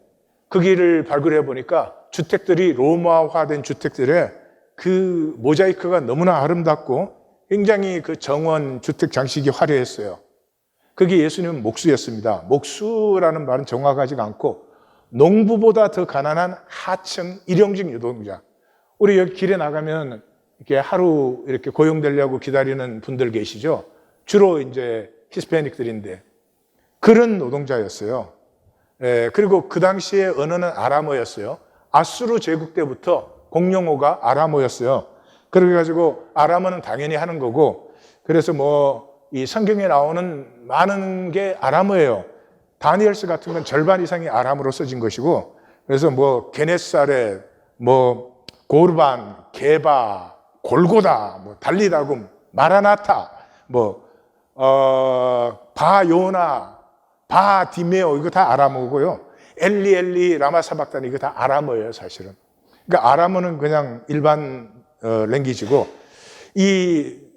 그 길을 발굴해 보니까 주택들이 로마화된 주택들에 그 모자이크가 너무나 아름답고 굉장히 그 정원 주택 장식이 화려했어요. 그게 예수님은 목수였습니다. 목수라는 말은 정확하지가 않고 농부보다 더 가난한 하층 일용직 노동자. 우리 여기 길에 나가면 이렇게 하루 이렇게 고용되려고 기다리는 분들 계시죠? 주로 이제 히스패닉들인데 그런 노동자였어요. 그리고 그 당시에 언어는 아람어였어요. 아수르 제국 때부터 공용어가 아람어였어요. 그래가지고 아람어는 당연히 하는 거고, 그래서 뭐 이 성경에 나오는 많은 게 아람어예요. 다니엘서 같은 건 절반 이상이 아람어로 써진 것이고, 그래서 뭐 게네사렛, 뭐 고르반, 게바, 골고다, 뭐 달리다굼, 마라나타, 뭐 바요나, 바디메오 이거 다 아람어고요. 엘리 라마사박단 이거 다 아람어예요, 사실은. 그러니까 아람어는 그냥 일반 랭귀지고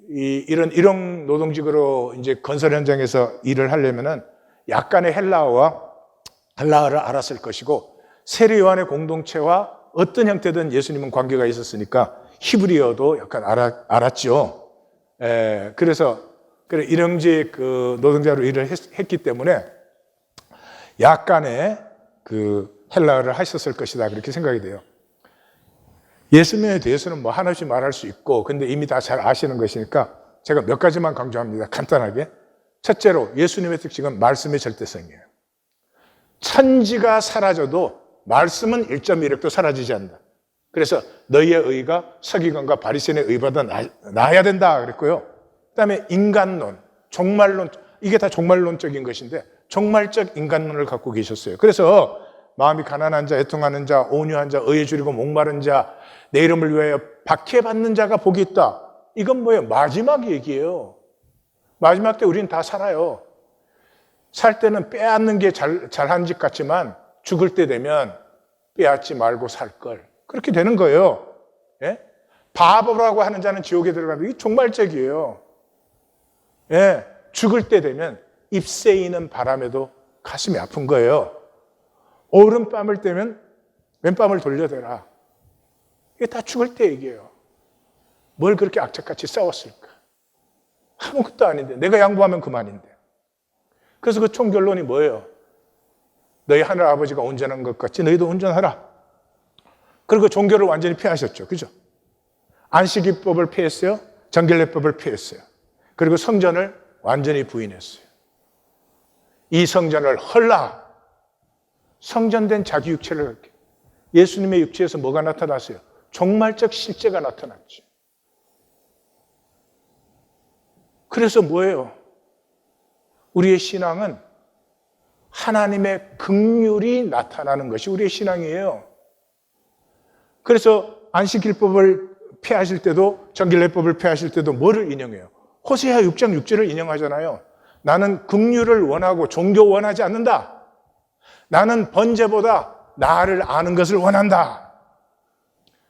이런 일용 노동직으로 이제 건설 현장에서 일을 하려면은 약간의 헬라어를 알았을 것이고 세례 요한의 공동체와 어떤 형태든 예수님은 관계가 있었으니까 히브리어도 약간 알았죠. 그래서 일용직 그 노동자로 일을 했기 때문에 약간의 그 헬라어를 하셨을 것이다 그렇게 생각이 돼요. 예수님에 대해서는 뭐 한없이 말할 수 있고 근데 이미 다 잘 아시는 것이니까 제가 몇 가지만 강조합니다. 간단하게. 첫째로 예수님의 특징은 말씀의 절대성이에요. 천지가 사라져도 말씀은 1.1획도 사라지지 않는다. 그래서 너희의 의가 서기관과 바리새인의 의보다 나아야 된다 그랬고요. 그다음에 인간론, 종말론, 이게 다 종말론적인 것인데 종말적 인간론을 갖고 계셨어요. 그래서 마음이 가난한 자, 애통하는 자, 온유한 자, 의에 줄이고 목마른 자, 내 이름을 위하여 박해받는 자가 복이 있다. 이건 뭐예요? 마지막 얘기예요. 마지막 때 우리는 다 살아요. 살 때는 빼앗는 게 잘한 짓 같지만 죽을 때 되면 빼앗지 말고 살 걸. 그렇게 되는 거예요. 예? 바보라고 하는 자는 지옥에 들어가는 게 종말적이에요. 예, 죽을 때 되면 잎새이는 바람에도 가슴이 아픈 거예요. 오른밤을 떼면 왼밤을 돌려대라. 이게 다 죽을 때 얘기예요. 뭘 그렇게 악착같이 싸웠을까? 아무것도 아닌데, 내가 양보하면 그만인데. 그래서 그 총결론이 뭐예요? 너희 하늘 아버지가 온전한 것 같이 너희도 온전하라. 그리고 종교를 완전히 피하셨죠. 그죠? 안식일법을 피했어요. 정결례법을 피했어요. 그리고 성전을 완전히 부인했어요. 이 성전을 헐라. 성전된 자기 육체를 갖게. 예수님의 육체에서 뭐가 나타났어요? 종말적 실제가 나타났죠. 그래서 뭐예요? 우리의 신앙은 하나님의 긍휼이 나타나는 것이 우리의 신앙이에요. 그래서 안식일법을 폐하실 때도 정결례법을 폐하실 때도 뭐를 인용해요? 호세아 6장 6절을 인용하잖아요. 나는 긍휼을 원하고 종교 원하지 않는다. 나는 번제보다 나를 아는 것을 원한다.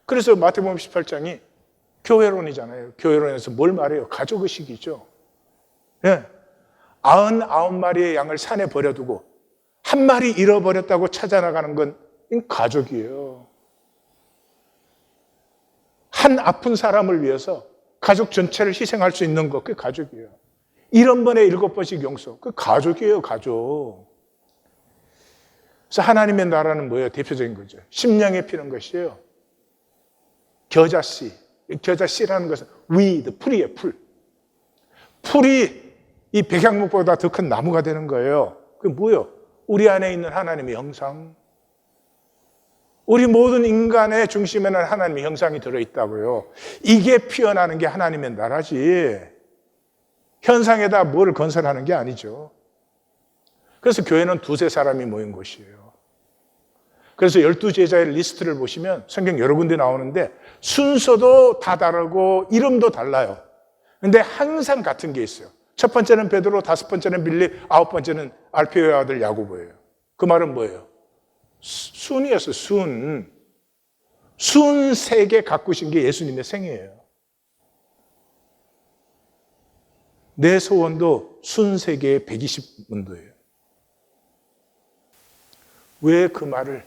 그래서 마태복음 18장이 교회론이잖아요. 교회론에서 뭘 말해요? 가족의식이죠. 예. 99마리의 양을 산에 버려두고 한 마리 잃어버렸다고 찾아나가는 건 가족이에요. 한 아픈 사람을 위해서 가족 전체를 희생할 수 있는 것, 그게 가족이에요. 1번에 7번씩 용서, 그게 가족이에요, 가족. 그래서 하나님의 나라는 뭐예요? 대표적인 거죠. 심령에 피는 것이에요. 겨자씨, 겨자씨라는 것은 weed, 풀이에요, 풀. 풀이 이 백향목보다 더 큰 나무가 되는 거예요. 그게 뭐예요? 우리 안에 있는 하나님의 형상. 우리 모든 인간의 중심에는 하나님의 형상이 들어있다고요. 이게 피어나는 게 하나님의 나라지. 현상에다 뭘 건설하는 게 아니죠. 그래서 교회는 두세 사람이 모인 곳이에요. 그래서 12제자의 리스트를 보시면 성경 여러 군데 나오는데 순서도 다 다르고 이름도 달라요. 근데 항상 같은 게 있어요. 첫 번째는 베드로, 5번째는 빌립, 9번째는 알페오의 아들 야고보예요. 그 말은 뭐예요? 순이었어요, 순. 순 3개 가꾸신 게 예수님의 생애예요. 내 소원도 순 3개의 120문도예요. 왜 그 말을?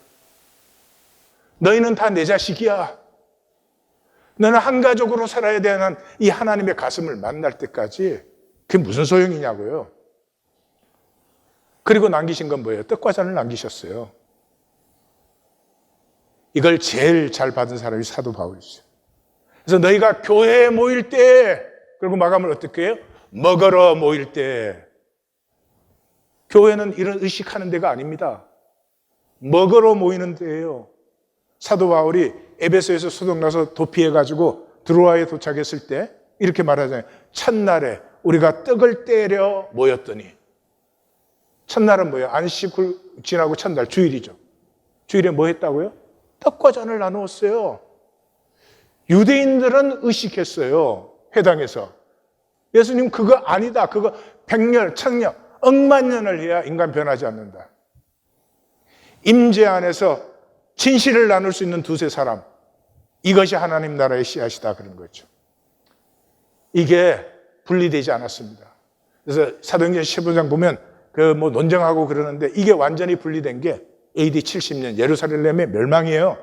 너희는 다 내 자식이야. 너는 한 가족으로 살아야 되는 이 하나님의 가슴을 만날 때까지 그게 무슨 소용이냐고요. 그리고 남기신 건 뭐예요? 떡과 잔을 남기셨어요. 이걸 제일 잘 받은 사람이 사도 바울이죠. 그래서 너희가 교회에 모일 때, 그리고 마감을 어떻게 해요? 먹으러 모일 때. 교회는 이런 의식하는 데가 아닙니다. 먹으러 모이는 데예요. 사도 바울이 에베소에서 소독나서 도피해가지고 드로아에 도착했을 때 이렇게 말하잖아요. 첫날에 우리가 떡을 떼려 모였더니. 첫날은 뭐예요? 안식을 지나고 첫날, 주일이죠. 주일에 뭐 했다고요? 떡과 잔을 나누었어요. 유대인들은 의식했어요. 회당에서. 예수님 그거 아니다. 그거 100년, 1000년, 억만 년을 해야 인간 변하지 않는다. 임재 안에서 진실을 나눌 수 있는 두세 사람. 이것이 하나님 나라의 씨앗이다 그런 거죠. 이게 분리되지 않았습니다. 그래서 사도행전 15장 보면 논쟁하고 그러는데 이게 완전히 분리된 게 AD 70년 예루살렘의 멸망이에요.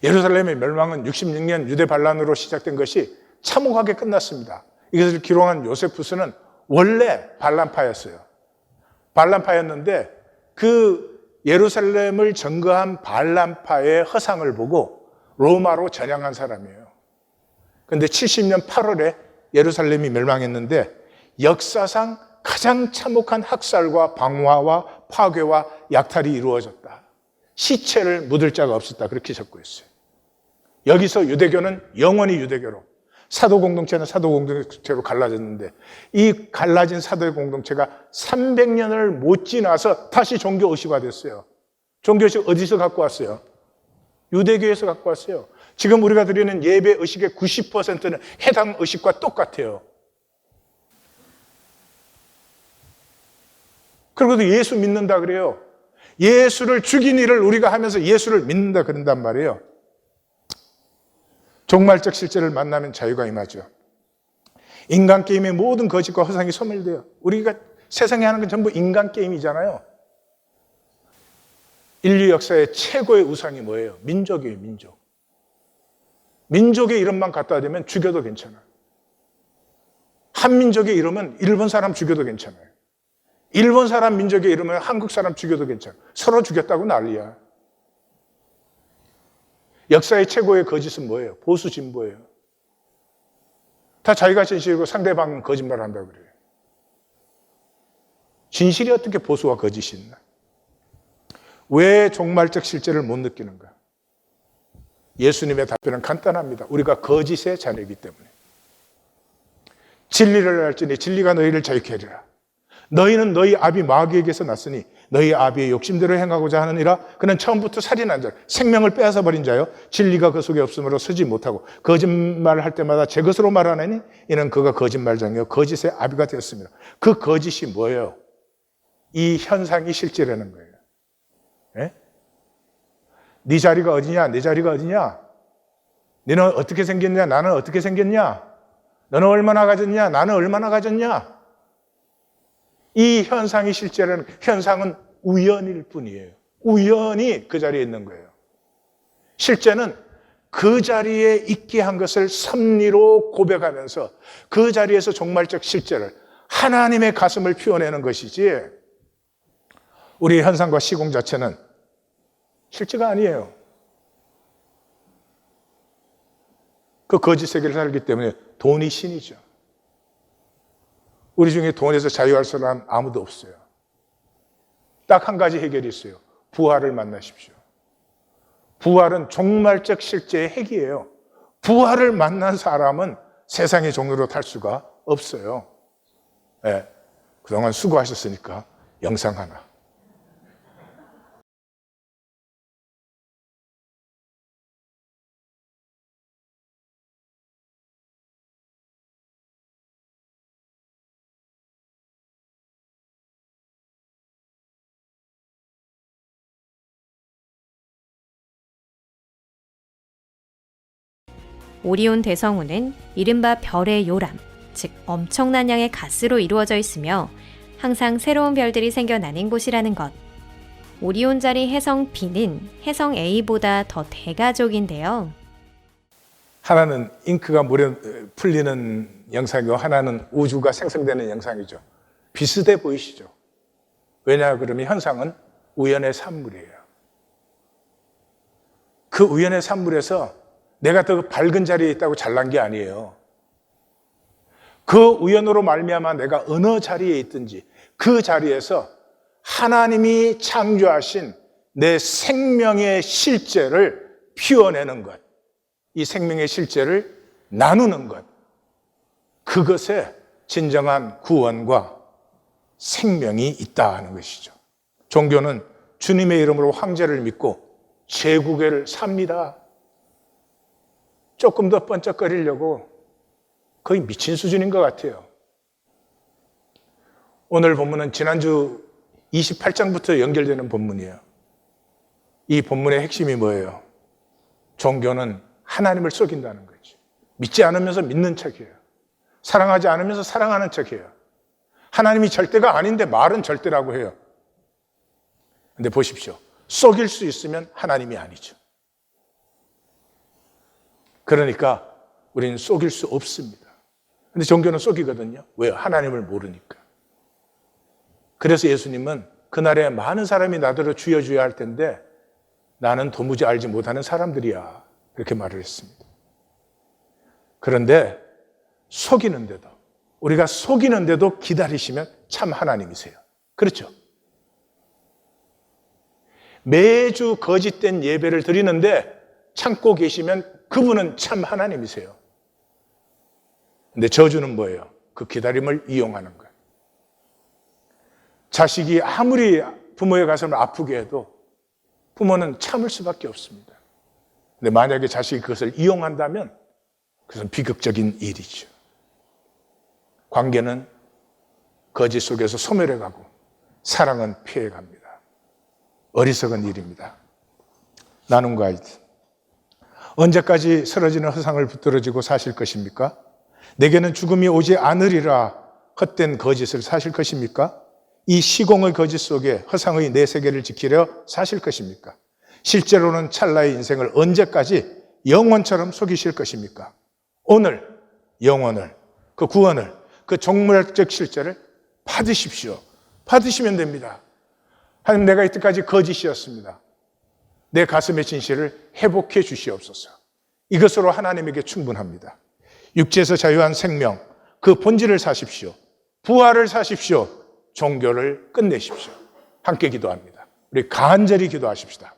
예루살렘의 멸망은 66년 유대 반란으로 시작된 것이 참혹하게 끝났습니다. 이것을 기록한 요세푸스는 원래 반란파였어요. 반란파였는데 그 예루살렘을 점거한 반란파의 허상을 보고 로마로 전향한 사람이에요. 그런데 70년 8월에 예루살렘이 멸망했는데 역사상 가장 참혹한 학살과 방화와 파괴와 약탈이 이루어졌다. 시체를 묻을 자가 없었다. 그렇게 적고있어요. 여기서 유대교는 영원히 유대교로, 사도 공동체는 사도 공동체로 갈라졌는데 이 갈라진 사도의 공동체가 300년을 못 지나서 다시 종교의식화 됐어요. 종교의식 어디서 갖고 왔어요? 유대교에서 갖고 왔어요. 지금 우리가 드리는 예배 의식의 90%는 해당 의식과 똑같아요. 그리고도 예수 믿는다 그래요. 예수를 죽인 일을 우리가 하면서 예수를 믿는다 그런단 말이에요. 종말적 실제를 만나면 자유가 임하죠. 인간 게임의 모든 거짓과 허상이 소멸돼요. 우리가 세상에 하는 건 전부 인간 게임이잖아요. 인류 역사의 최고의 우상이 뭐예요? 민족이에요, 민족. 민족의 이름만 갖다 대면 죽여도 괜찮아요. 한민족의 이름은 일본 사람 죽여도 괜찮아요. 일본 사람 민족의 이름은 한국 사람 죽여도 괜찮아요. 서로 죽였다고 난리야. 역사의 최고의 거짓은 뭐예요? 보수 진보예요. 다 자기가 진실이고 상대방은 거짓말한다고 그래요. 진실이 어떻게 보수와 거짓이 있나? 왜 종말적 실제를 못 느끼는가? 예수님의 답변은 간단합니다. 우리가 거짓의 자녀이기 때문에. 진리를 알지니 진리가 너희를 자유케 하리라. 너희는 너희 아비 마귀에게서 났으니 너희 아비의 욕심대로 행하고자 하느니라. 그는 처음부터 살인한 자, 생명을 빼앗아 버린 자요, 진리가 그 속에 없으므로 서지 못하고 거짓말을 할 때마다 제 것으로 말하느니 이는 그가 거짓말장이요 거짓의 아비가 되었습니다. 그 거짓이 뭐예요? 이 현상이 실제라는 거예요. 네? 네 자리가 어디냐? 내 자리가 어디냐? 너는 어떻게 생겼냐? 나는 어떻게 생겼냐? 너는 얼마나 가졌냐? 나는 얼마나 가졌냐? 이 현상이 실제라는, 현상은 우연일 뿐이에요. 우연히 그 자리에 있는 거예요. 실제는 그 자리에 있게 한 것을 섭리로 고백하면서 그 자리에서 종말적 실제를, 하나님의 가슴을 피워내는 것이지, 우리의 현상과 시공 자체는 실제가 아니에요. 그 거짓 세계를 살기 때문에 돈이 신이죠. 우리 중에 돈에서 자유할 사람 아무도 없어요. 딱 한 가지 해결이 있어요. 부활을 만나십시오. 부활은 종말적 실제의 핵이에요. 부활을 만난 사람은 세상의 종로로 탈 수가 없어요. 네. 그동안 수고하셨으니까 영상 하나. 오리온 대성우는 이른바 별의 요람, 즉 엄청난 양의 가스로 이루어져 있으며 항상 새로운 별들이 생겨나는 곳이라는 것. 오리온 자리 해성 B는 해성 A보다 더 대가족인데요. 하나는 잉크가 물에 풀리는 영상이고 하나는 우주가 생성되는 영상이죠. 비슷해 보이시죠? 왜냐 그러면 현상은 우연의 산물이에요. 그 우연의 산물에서 내가 더 밝은 자리에 있다고 잘난 게 아니에요. 그 우연으로 말미암아 내가 어느 자리에 있든지 그 자리에서 하나님이 창조하신 내 생명의 실제를 피워내는 것, 이 생명의 실제를 나누는 것, 그것에 진정한 구원과 생명이 있다 하는 것이죠. 종교는 주님의 이름으로 황제를 믿고 제국을 삽니다. 조금 더 번쩍거리려고 거의 미친 수준인 것 같아요. 오늘 본문은 지난주 28장부터 연결되는 본문이에요. 이 본문의 핵심이 뭐예요? 종교는 하나님을 속인다는 거지. 믿지 않으면서 믿는 척이에요. 사랑하지 않으면서 사랑하는 척이에요. 하나님이 절대가 아닌데 말은 절대라고 해요. 근데 보십시오. 속일 수 있으면 하나님이 아니죠. 그러니까 우리는 속일 수 없습니다. 근데 종교는 속이거든요. 왜요? 하나님을 모르니까. 그래서 예수님은 그날에 많은 사람이 나더러 주여 주여 할 텐데 나는 도무지 알지 못하는 사람들이야. 이렇게 말을 했습니다. 그런데 속이는데도, 우리가 속이는데도 기다리시면 참 하나님이세요. 그렇죠? 매주 거짓된 예배를 드리는데 참고 계시면 그분은 참 하나님이세요. 근데 저주는 뭐예요? 그 기다림을 이용하는 거예요. 자식이 아무리 부모의 가슴을 아프게 해도 부모는 참을 수밖에 없습니다. 근데 만약에 자식이 그것을 이용한다면 그것은 비극적인 일이죠. 관계는 거짓 속에서 소멸해가고 사랑은 피해갑니다. 어리석은 일입니다. 나눔과 아이들. 언제까지 쓰러지는 허상을 붙들어지고 사실 것입니까? 내게는 죽음이 오지 않으리라 헛된 거짓을 사실 것입니까? 이 시공의 거짓 속에 허상의 내 세계를 지키려 사실 것입니까? 실제로는 찰나의 인생을 언제까지 영원처럼 속이실 것입니까? 오늘 영원을, 그 구원을, 그 종말적 실제를 받으십시오. 받으시면 됩니다. 하나님, 내가 이때까지 거짓이었습니다. 내 가슴의 진실을 회복해 주시옵소서. 이것으로 하나님에게 충분합니다. 육체에서 자유한 생명, 그 본질을 사십시오. 부활을 사십시오. 종교를 끝내십시오. 함께 기도합니다. 우리 간절히 기도하십시다.